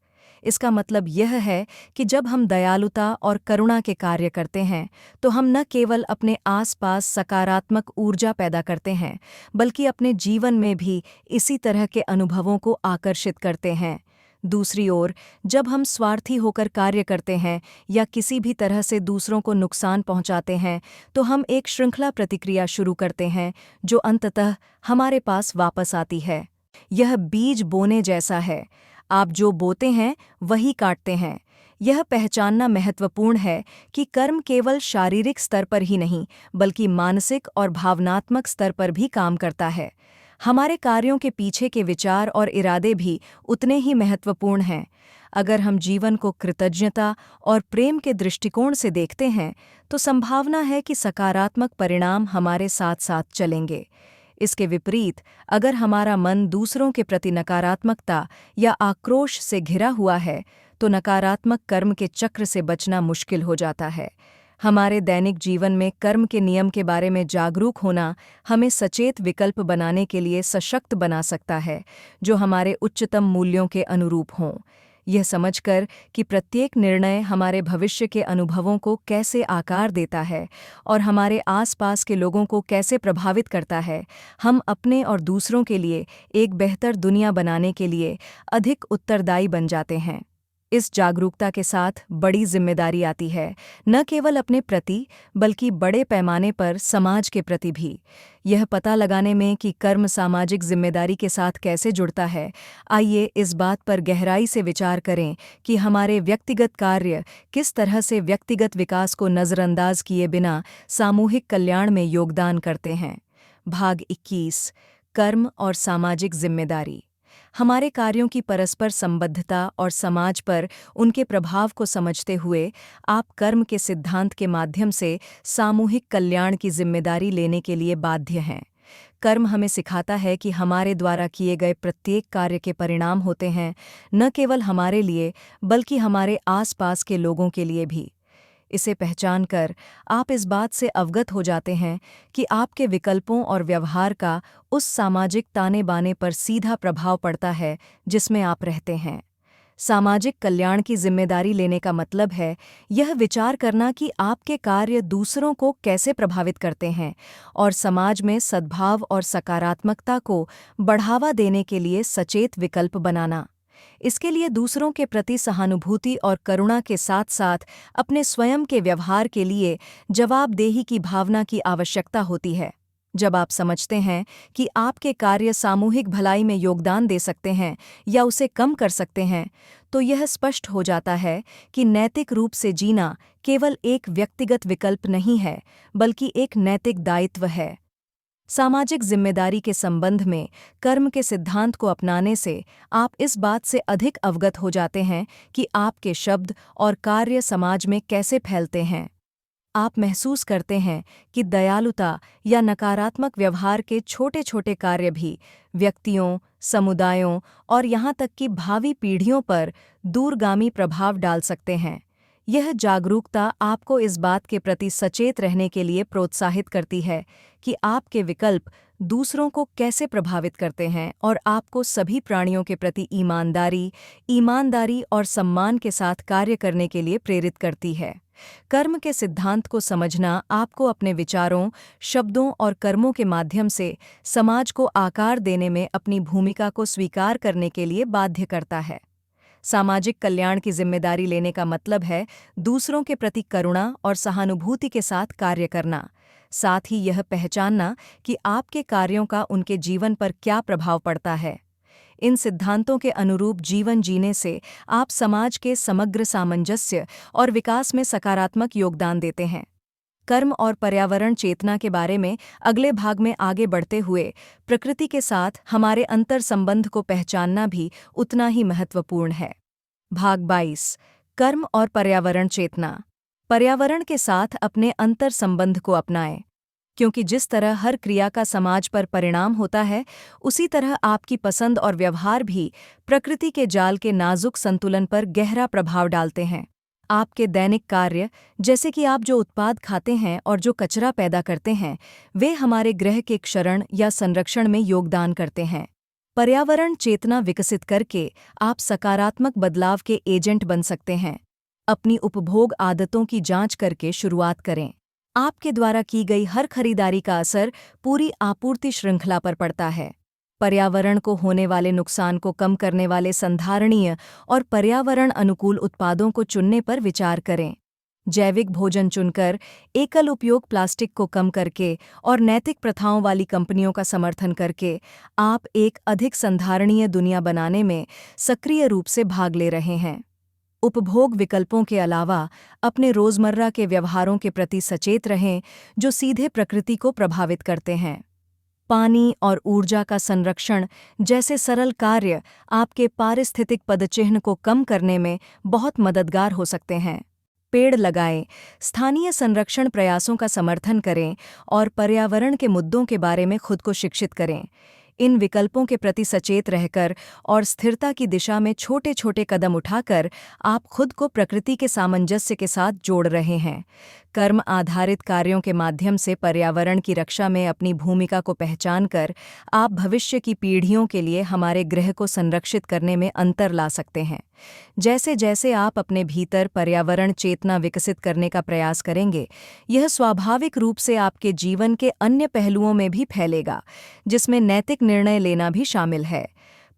इसका मतलब यह है कि जब हम दयालुता और करुणा के कार्य करते हैं तो हम न केवल अपने आसपास सकारात्मक ऊर्जा पैदा करते हैं, बल्कि अपने जीवन में भी इसी तरह के अनुभवों को आकर्षित करते हैं। दूसरी ओर, जब हम स्वार्थी होकर कार्य करते हैं या किसी भी तरह से दूसरों को नुकसान पहुंचाते हैं तो हम एक श्रृंखला प्रतिक्रिया शुरू करते हैं जो अंततः हमारे पास वापस आती है। यह बीज बोने जैसा है, आप जो बोते हैं वही काटते हैं। यह पहचानना महत्वपूर्ण है कि कर्म केवल शारीरिक स्तर पर ही नहीं बल्कि मानसिक और भावनात्मक स्तर पर भी काम करता है। हमारे कार्यों के पीछे के विचार और इरादे भी उतने ही महत्वपूर्ण हैं। अगर हम जीवन को कृतज्ञता और प्रेम के दृष्टिकोण से देखते हैं तो संभावना है कि सकारात्मक परिणाम हमारे साथ साथ चलेंगे। इसके विपरीत, अगर हमारा मन दूसरों के प्रति नकारात्मकता या आक्रोश से घिरा हुआ है तो नकारात्मक कर्म के चक्र से बचना मुश्किल हो जाता है। हमारे दैनिक जीवन में कर्म के नियम के बारे में जागरूक होना हमें सचेत विकल्प बनाने के लिए सशक्त बना सकता है, जो हमारे उच्चतम मूल्यों के अनुरूप हों। यह समझकर कि प्रत्येक निर्णय हमारे भविष्य के अनुभवों को कैसे आकार देता है और हमारे आसपास के लोगों को कैसे प्रभावित करता है, हम अपने और दूसरों के लिए एक बेहतर दुनिया बनाने के लिए अधिक उत्तरदायी बन जाते हैं। इस जागरूकता के साथ बड़ी जिम्मेदारी आती है, न केवल अपने प्रति बल्कि बड़े पैमाने पर समाज के प्रति भी। यह पता लगाने में कि कर्म सामाजिक जिम्मेदारी के साथ कैसे जुड़ता है, आइए इस बात पर गहराई से विचार करें कि हमारे व्यक्तिगत कार्य किस तरह से व्यक्तिगत विकास को नज़रअंदाज किए बिना सामूहिक कल्याण में योगदान करते हैं। भाग 21। कर्म और सामाजिक जिम्मेदारी। हमारे कार्यों की परस्पर संबद्धता और समाज पर उनके प्रभाव को समझते हुए आप कर्म के सिद्धांत के माध्यम से सामूहिक कल्याण की जिम्मेदारी लेने के लिए बाध्य हैं। कर्म हमें सिखाता है कि हमारे द्वारा किए गए प्रत्येक कार्य के परिणाम होते हैं, न केवल हमारे लिए बल्कि हमारे आसपास के लोगों के लिए भी। इसे पहचानकर आप इस बात से अवगत हो जाते हैं कि आपके विकल्पों और व्यवहार का उस सामाजिक ताने बाने पर सीधा प्रभाव पड़ता है जिसमें आप रहते हैं। सामाजिक कल्याण की जिम्मेदारी लेने का मतलब है यह विचार करना कि आपके कार्य दूसरों को कैसे प्रभावित करते हैं और समाज में सद्भाव और सकारात्मकता को बढ़ावा देने के लिए सचेत विकल्प बनाना। इसके लिए दूसरों के प्रति सहानुभूति और करुणा के साथ साथ अपने स्वयं के व्यवहार के लिए जवाबदेही की भावना की आवश्यकता होती है। जब आप समझते हैं कि आपके कार्य सामूहिक भलाई में योगदान दे सकते हैं या उसे कम कर सकते हैं, तो यह स्पष्ट हो जाता है कि नैतिक रूप से जीना केवल एक व्यक्तिगत विकल्प नहीं है, बल्कि एक नैतिक दायित्व है। सामाजिक जिम्मेदारी के संबंध में कर्म के सिद्धांत को अपनाने से आप इस बात से अधिक अवगत हो जाते हैं कि आपके शब्द और कार्य समाज में कैसे फैलते हैं। आप महसूस करते हैं कि दयालुता या नकारात्मक व्यवहार के छोटे छोटे कार्य भी व्यक्तियों, समुदायों और यहाँ तक कि भावी पीढ़ियों पर दूरगामी प्रभाव डाल सकते हैं। यह जागरूकता आपको इस बात के प्रति सचेत रहने के लिए प्रोत्साहित करती है कि आपके विकल्प दूसरों को कैसे प्रभावित करते हैं और आपको सभी प्राणियों के प्रति ईमानदारी और सम्मान के साथ कार्य करने के लिए प्रेरित करती है। कर्म के सिद्धांत को समझना आपको अपने विचारों, शब्दों और कर्मों के माध्यम से समाज को आकार देने में अपनी भूमिका को स्वीकार करने के लिए बाध्य करता है। सामाजिक कल्याण की जिम्मेदारी लेने का मतलब है दूसरों के प्रति करुणा और सहानुभूति के साथ कार्य करना, साथ ही यह पहचानना कि आपके कार्यों का उनके जीवन पर क्या प्रभाव पड़ता है। इन सिद्धांतों के अनुरूप जीवन जीने से आप समाज के समग्र सामंजस्य और विकास में सकारात्मक योगदान देते हैं। कर्म और पर्यावरण चेतना के बारे में अगले भाग में आगे बढ़ते हुए प्रकृति के साथ हमारे अंतर संबंध को पहचानना भी उतना ही महत्वपूर्ण है। भाग 22 कर्म और पर्यावरण चेतना। पर्यावरण के साथ अपने अंतर संबंध को अपनाएं, क्योंकि जिस तरह हर क्रिया का समाज पर परिणाम होता है, उसी तरह आपकी पसंद और व्यवहार भी प्रकृति के जाल के नाजुक संतुलन पर गहरा प्रभाव डालते हैं। आपके दैनिक कार्य, जैसे कि आप जो उत्पाद खाते हैं और जो कचरा पैदा करते हैं, वे हमारे ग्रह के क्षरण या संरक्षण में योगदान करते हैं। पर्यावरण चेतना विकसित करके आप सकारात्मक बदलाव के एजेंट बन सकते हैं। अपनी उपभोग आदतों की जांच करके शुरुआत करें। आपके द्वारा की गई हर खरीदारी का असर पूरी आपूर्ति श्रृंखला पर पड़ता है। पर्यावरण को होने वाले नुकसान को कम करने वाले संधारणीय और पर्यावरण अनुकूल उत्पादों को चुनने पर विचार करें। जैविक भोजन चुनकर, एकल उपयोग प्लास्टिक को कम करके और नैतिक प्रथाओं वाली कंपनियों का समर्थन करके आप एक अधिक संधारणीय दुनिया बनाने में सक्रिय रूप से भाग ले रहे हैं। उपभोग विकल्पों के अलावा अपने रोजमर्रा के व्यवहारों के प्रति सचेत रहें जो सीधे प्रकृति को प्रभावित करते हैं। पानी और ऊर्जा का संरक्षण जैसे सरल कार्य आपके पारिस्थितिक पदचिह्न को कम करने में बहुत मददगार हो सकते हैं। पेड़ लगाएं, स्थानीय संरक्षण प्रयासों का समर्थन करें और पर्यावरण के मुद्दों के बारे में खुद को शिक्षित करें। इन विकल्पों के प्रति सचेत रहकर और स्थिरता की दिशा में छोटे छोटे कदम उठाकर आप खुद को प्रकृति के सामंजस्य के साथ जोड़ रहे हैं। कर्म आधारित कार्यों के माध्यम से पर्यावरण की रक्षा में अपनी भूमिका को पहचानकर आप भविष्य की पीढ़ियों के लिए हमारे ग्रह को संरक्षित करने में अंतर ला सकते हैं। जैसे जैसे आप अपने भीतर पर्यावरण चेतना विकसित करने का प्रयास करेंगे, यह स्वाभाविक रूप से आपके जीवन के अन्य पहलुओं में भी फैलेगा, जिसमें नैतिक निर्णय लेना भी शामिल है।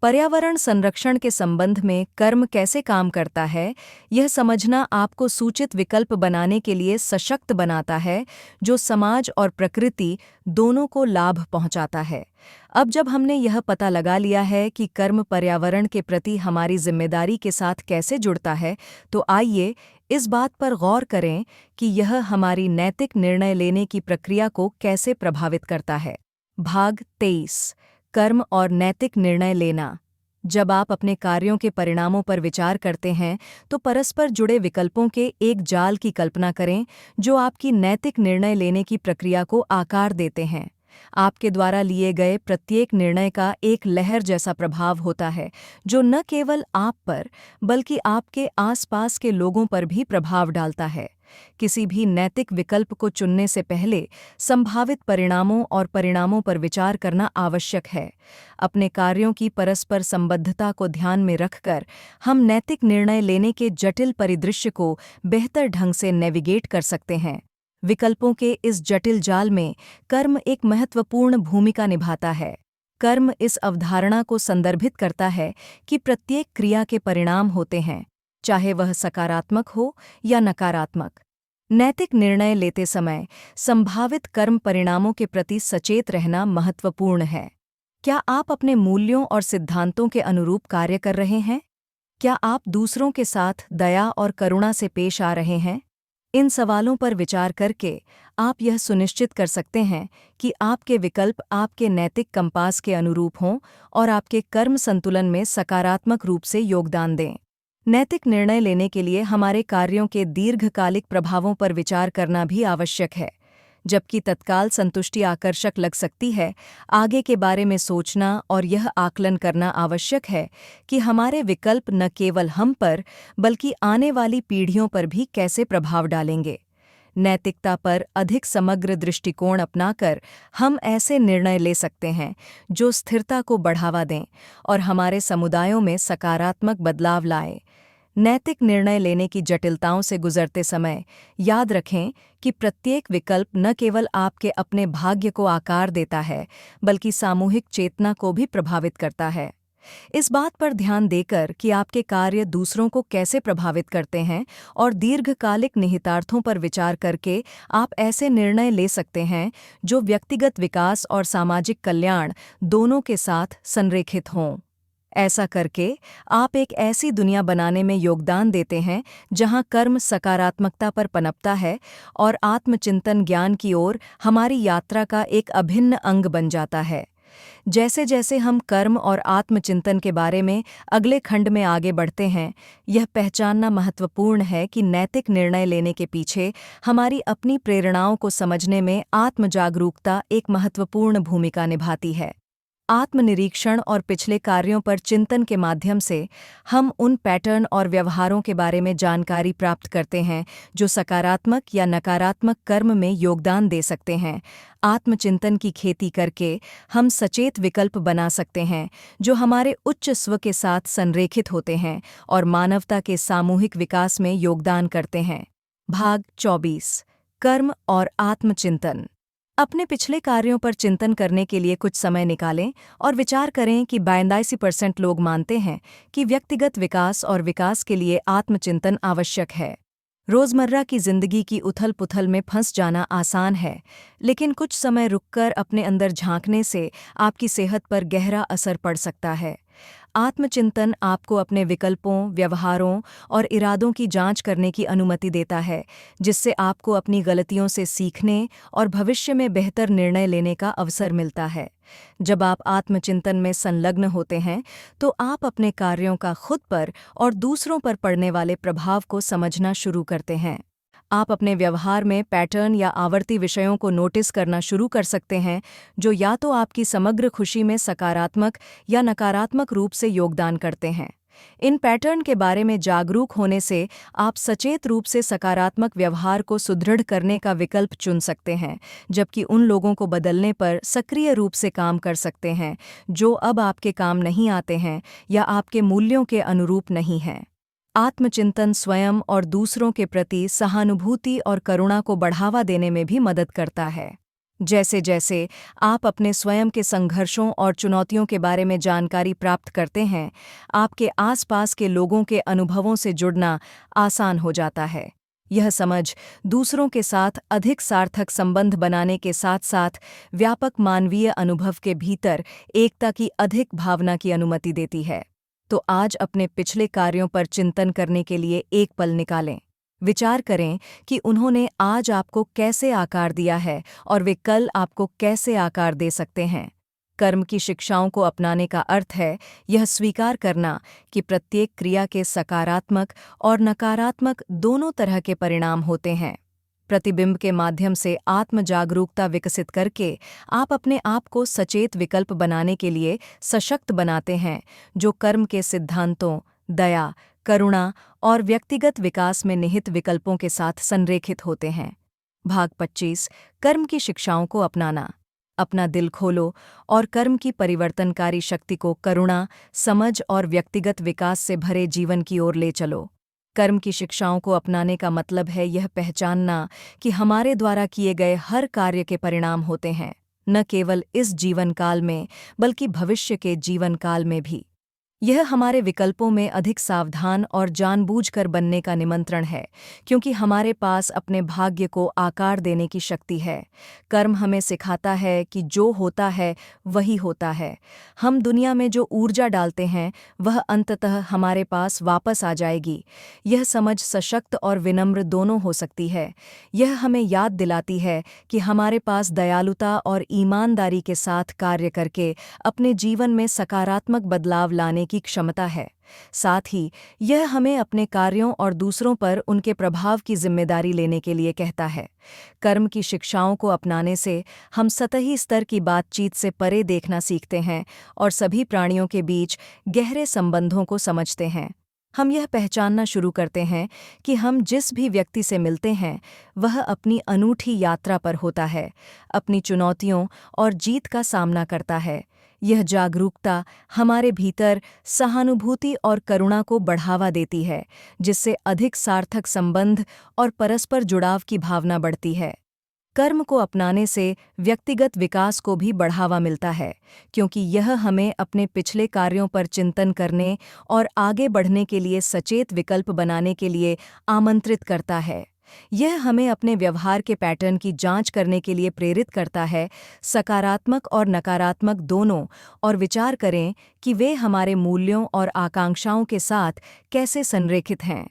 पर्यावरण संरक्षण के संबंध में कर्म कैसे काम करता है, यह समझना आपको सूचित विकल्प बनाने के लिए सशक्त बनाता है, जो समाज और प्रकृति दोनों को लाभ पहुंचाता है। अब जब हमने यह पता लगा लिया है कि कर्म पर्यावरण के प्रति हमारी जिम्मेदारी के साथ कैसे जुड़ता है, तो आइए इस बात पर गौर करें कि यह हमारी नैतिक निर्णय लेने की प्रक्रिया को कैसे प्रभावित करता है। भाग 23 कर्म और नैतिक निर्णय लेना। जब आप अपने कार्यों के परिणामों पर विचार करते हैं, तो परस्पर जुड़े विकल्पों के एक जाल की कल्पना करें जो आपकी नैतिक निर्णय लेने की प्रक्रिया को आकार देते हैं। आपके द्वारा लिए गए प्रत्येक निर्णय का एक लहर जैसा प्रभाव होता है, जो न केवल आप पर बल्कि आपके आसपास के लोगों पर भी प्रभाव डालता है। किसी भी नैतिक विकल्प को चुनने से पहले संभावित परिणामों और परिणामों पर विचार करना आवश्यक है। अपने कार्यों की परस्पर संबद्धता को ध्यान में रखकर हम नैतिक निर्णय लेने के जटिल परिदृश्य को बेहतर ढंग से नेविगेट कर सकते हैं। विकल्पों के इस जटिल जाल में कर्म एक महत्वपूर्ण भूमिका निभाता है। कर्म इस अवधारणा को संदर्भित करता है कि प्रत्येक क्रिया के परिणाम होते हैं, चाहे वह सकारात्मक हो या नकारात्मक। नैतिक निर्णय लेते समय संभावित कर्म परिणामों के प्रति सचेत रहना महत्वपूर्ण है। क्या आप अपने मूल्यों और सिद्धांतों के अनुरूप कार्य कर रहे हैं? क्या आप दूसरों के साथ दया और करुणा से पेश आ रहे हैं? इन सवालों पर विचार करके आप यह सुनिश्चित कर सकते हैं कि आपके विकल्प आपके नैतिक कंपास के अनुरूप हों और आपके कर्म संतुलन में सकारात्मक रूप से योगदान दें। नैतिक निर्णय लेने के लिए हमारे कार्यों के दीर्घकालिक प्रभावों पर विचार करना भी आवश्यक है। जबकि तत्काल संतुष्टि आकर्षक लग सकती है, आगे के बारे में सोचना और यह आकलन करना आवश्यक है कि हमारे विकल्प न केवल हम पर बल्कि आने वाली पीढ़ियों पर भी कैसे प्रभाव डालेंगे। नैतिकता पर अधिक समग्र दृष्टिकोण अपनाकर हम ऐसे निर्णय ले सकते हैं जो स्थिरता को बढ़ावा दें और हमारे समुदायों में सकारात्मक बदलाव लाएं। नैतिक निर्णय लेने की जटिलताओं से गुजरते समय याद रखें कि प्रत्येक विकल्प न केवल आपके अपने भाग्य को आकार देता है, बल्कि सामूहिक चेतना को भी प्रभावित करता है। इस बात पर ध्यान देकर कि आपके कार्य दूसरों को कैसे प्रभावित करते हैं और दीर्घकालिक निहितार्थों पर विचार करके आप ऐसे निर्णय ले सकते हैं जो व्यक्तिगत विकास और सामाजिक कल्याण दोनों के साथ संरेखित हों। ऐसा करके आप एक ऐसी दुनिया बनाने में योगदान देते हैं जहां कर्म सकारात्मकता पर पनपता है और आत्मचिंतन ज्ञान की ओर हमारी यात्रा का एक अभिन्न अंग बन जाता है। जैसे जैसे हम कर्म और आत्मचिंतन के बारे में अगले खंड में आगे बढ़ते हैं, यह पहचानना महत्वपूर्ण है कि नैतिक निर्णय लेने के पीछे हमारी अपनी प्रेरणाओं को समझने में आत्मजागरूकता एक महत्वपूर्ण भूमिका निभाती है। आत्मनिरीक्षण और पिछले कार्यों पर चिंतन के माध्यम से हम उन पैटर्न और व्यवहारों के बारे में जानकारी प्राप्त करते हैं जो सकारात्मक या नकारात्मक कर्म में योगदान दे सकते हैं। आत्मचिंतन की खेती करके हम सचेत विकल्प बना सकते हैं जो हमारे उच्च स्व के साथ संरेखित होते हैं और मानवता के सामूहिक विकास में योगदान करते हैं। भाग 24 कर्म और आत्मचिंतन। अपने पिछले कार्यों पर चिंतन करने के लिए कुछ समय निकालें और विचार करें कि 82% लोग मानते हैं कि व्यक्तिगत विकास और विकास के लिए आत्मचिंतन आवश्यक है। रोज़मर्रा की जिंदगी की उथल-पुथल में फंस जाना आसान है, लेकिन कुछ समय रुककर अपने अंदर झांकने से आपकी सेहत पर गहरा असर पड़ सकता है। आत्मचिंतन आपको अपने विकल्पों, व्यवहारों और इरादों की जांच करने की अनुमति देता है, जिससे आपको अपनी गलतियों से सीखने और भविष्य में बेहतर निर्णय लेने का अवसर मिलता है। जब आप आत्मचिंतन में संलग्न होते हैं, तो आप अपने कार्यों का खुद पर और दूसरों पर पड़ने वाले प्रभाव को समझना शुरू करते हैं। आप अपने व्यवहार में पैटर्न या आवर्ती विषयों को नोटिस करना शुरू कर सकते हैं, जो या तो आपकी समग्र खुशी में सकारात्मक या नकारात्मक रूप से योगदान करते हैं। इन पैटर्न के बारे में जागरूक होने से आप सचेत रूप से सकारात्मक व्यवहार को सुदृढ़ करने का विकल्प चुन सकते हैं, जबकि उन लोगों को बदलने पर सक्रिय रूप से काम कर सकते हैं जो अब आपके काम नहीं आते हैं या आपके मूल्यों के अनुरूप नहीं हैं। आत्मचिंतन स्वयं और दूसरों के प्रति सहानुभूति और करुणा को बढ़ावा देने में भी मदद करता है। जैसे जैसे आप अपने स्वयं के संघर्षों और चुनौतियों के बारे में जानकारी प्राप्त करते हैं, आपके आसपास के लोगों के अनुभवों से जुड़ना आसान हो जाता है। यह समझ दूसरों के साथ अधिक सार्थक संबंध बनाने के साथ साथ व्यापक मानवीय अनुभव के भीतर एकता की अधिक भावना की अनुमति देती है। तो आज अपने पिछले कार्यों पर चिंतन करने के लिए एक पल निकालें। विचार करें कि उन्होंने आज आपको कैसे आकार दिया है और वे कल आपको कैसे आकार दे सकते हैं। कर्म की शिक्षाओं को अपनाने का अर्थ है यह स्वीकार करना कि प्रत्येक क्रिया के सकारात्मक और नकारात्मक दोनों तरह के परिणाम होते हैं। प्रतिबिंब के माध्यम से आत्म जागरूकता विकसित करके आप अपने आप को सचेत विकल्प बनाने के लिए सशक्त बनाते हैं, जो कर्म के सिद्धांतों, दया, करुणा और व्यक्तिगत विकास में निहित विकल्पों के साथ संरेखित होते हैं। भाग 25 कर्म की शिक्षाओं को अपनाना। अपना दिल खोलो और कर्म की परिवर्तनकारी शक्ति को करुणा, समझ और व्यक्तिगत विकास से भरे जीवन की ओर ले चलो। कर्म की शिक्षाओं को अपनाने का मतलब है यह पहचानना कि हमारे द्वारा किए गए हर कार्य के परिणाम होते हैं, न केवल इस जीवन काल में बल्कि भविष्य के जीवन काल में भी। यह हमारे विकल्पों में अधिक सावधान और जानबूझकर बनने का निमंत्रण है, क्योंकि हमारे पास अपने भाग्य को आकार देने की शक्ति है। कर्म हमें सिखाता है कि जो होता है वही होता है। हम दुनिया में जो ऊर्जा डालते हैं वह अंततः हमारे पास वापस आ जाएगी। यह समझ सशक्त और विनम्र दोनों हो सकती है। यह हमें याद दिलाती है कि हमारे पास दयालुता और ईमानदारी के साथ कार्य करके अपने जीवन में सकारात्मक बदलाव लाने की क्षमता है। साथ ही यह हमें अपने कार्यों और दूसरों पर उनके प्रभाव की जिम्मेदारी लेने के लिए कहता है। कर्म की शिक्षाओं को अपनाने से हम सतही स्तर की बातचीत से परे देखना सीखते हैं और सभी प्राणियों के बीच गहरे संबंधों को समझते हैं। हम यह पहचानना शुरू करते हैं कि हम जिस भी व्यक्ति से मिलते हैं वह अपनी अनूठी यात्रा पर होता है, अपनी चुनौतियों और जीत का सामना करता है। यह जागरूकता हमारे भीतर सहानुभूति और करुणा को बढ़ावा देती है, जिससे अधिक सार्थक संबंध और परस्पर जुड़ाव की भावना बढ़ती है। कर्म को अपनाने से व्यक्तिगत विकास को भी बढ़ावा मिलता है, क्योंकि यह हमें अपने पिछले कार्यों पर चिंतन करने और आगे बढ़ने के लिए सचेत विकल्प बनाने के लिए आमंत्रित करता है। यह हमें अपने व्यवहार के पैटर्न की जांच करने के लिए प्रेरित करता है, सकारात्मक और नकारात्मक दोनों, और विचार करें कि वे हमारे मूल्यों और आकांक्षाओं के साथ कैसे संरेखित हैं।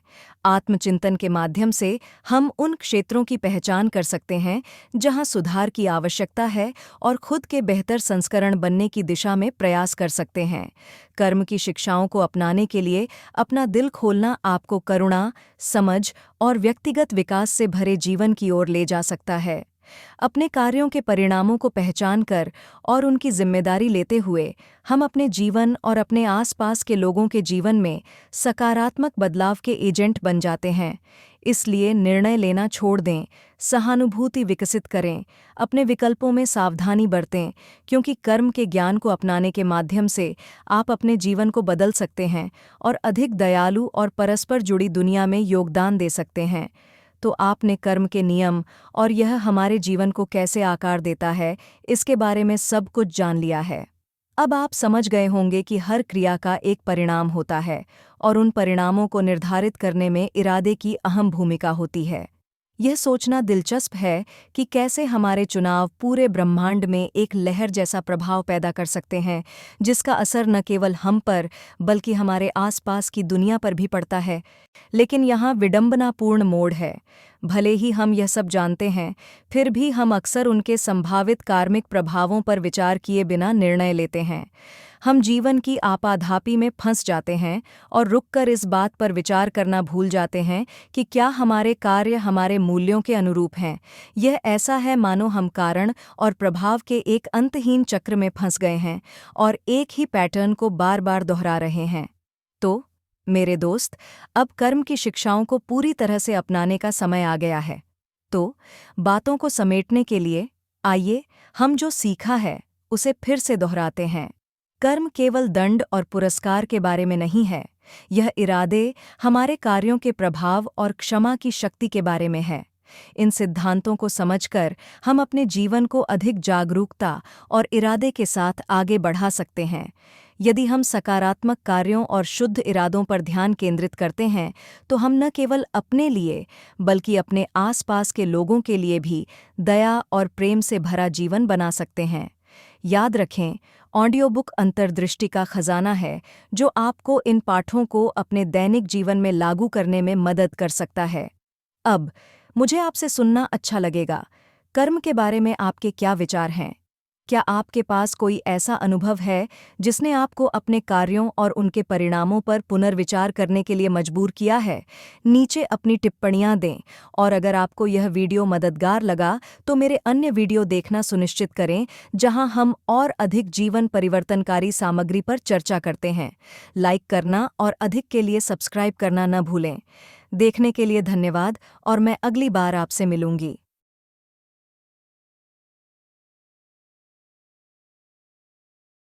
आत्मचिंतन के माध्यम से हम उन क्षेत्रों की पहचान कर सकते हैं जहां सुधार की आवश्यकता है और खुद के बेहतर संस्करण बनने की दिशा में प्रयास कर सकते हैं। कर्म की शिक्षाओं को अपनाने के लिए अपना दिल खोलना आपको करुणा, समझ और व्यक्तिगत विकास से भरे जीवन की ओर ले जा सकता है। अपने कार्यों के परिणामों को पहचानकर और उनकी जिम्मेदारी लेते हुए हम अपने जीवन और अपने आसपास के लोगों के जीवन में सकारात्मक बदलाव के एजेंट बन जाते हैं। इसलिए निर्णय लेना छोड़ दें, सहानुभूति विकसित करें, अपने विकल्पों में सावधानी बरतें, क्योंकि कर्म के ज्ञान को अपनाने के माध्यम से आप अपने जीवन को बदल सकते हैं और अधिक दयालु और परस्पर जुड़ी दुनिया में योगदान दे सकते हैं। तो आपने कर्म के नियम और यह हमारे जीवन को कैसे आकार देता है, इसके बारे में सब कुछ जान लिया है। अब आप समझ गए होंगे कि हर क्रिया का एक परिणाम होता है और उन परिणामों को निर्धारित करने में इरादे की अहम भूमिका होती है। यह सोचना दिलचस्प है कि कैसे हमारे चुनाव पूरे ब्रह्मांड में एक लहर जैसा प्रभाव पैदा कर सकते हैं, जिसका असर न केवल हम पर बल्कि हमारे आसपास की दुनिया पर भी पड़ता है। लेकिन यहाँ विडंबनापूर्ण मोड़ है। भले ही हम यह सब जानते हैं, फिर भी हम अक्सर उनके संभावित कार्मिक प्रभावों पर विचार किए बिना निर्णय लेते हैं। हम जीवन की आपाधापी में फंस जाते हैं और रुककर इस बात पर विचार करना भूल जाते हैं कि क्या हमारे कार्य हमारे मूल्यों के अनुरूप हैं। यह ऐसा है मानो हम कारण और प्रभाव के एक अंतहीन चक्र में फंस गए हैं और एक ही पैटर्न को बार बार दोहरा रहे हैं। तो मेरे दोस्त, अब कर्म की शिक्षाओं को पूरी तरह से अपनाने का समय आ गया है। तो बातों को समेटने के लिए आइए हम जो सीखा है उसे फिर से दोहराते हैं। कर्म केवल दंड और पुरस्कार के बारे में नहीं है, यह इरादे, हमारे कार्यों के प्रभाव और क्षमा की शक्ति के बारे में है। इन सिद्धांतों को समझकर हम अपने जीवन को अधिक जागरूकता और इरादे के साथ आगे बढ़ा सकते हैं। यदि हम सकारात्मक कार्यों और शुद्ध इरादों पर ध्यान केंद्रित करते हैं, तो हम न केवल अपने लिए बल्कि अपने आसपास के लोगों के लिए भी दया और प्रेम से भरा जीवन बना सकते हैं। याद रखें, ऑडियो बुक अंतर्दृष्टि का खजाना है, जो आपको इन पाठों को अपने दैनिक जीवन में लागू करने में मदद कर सकता है। अब मुझे आपसे सुनना अच्छा लगेगा। कर्म के बारे में आपके क्या विचार हैं? क्या आपके पास कोई ऐसा अनुभव है जिसने आपको अपने कार्यों और उनके परिणामों पर पुनर्विचार करने के लिए मजबूर किया है? नीचे अपनी टिप्पणियां दें और अगर आपको यह वीडियो मददगार लगा तो मेरे अन्य वीडियो देखना सुनिश्चित करें, जहां हम और अधिक जीवन परिवर्तनकारी सामग्री पर चर्चा करते हैं। लाइक करना और अधिक के लिए सब्सक्राइब करना न भूलें। देखने के लिए धन्यवाद और मैं अगली बार आपसे मिलूंगी।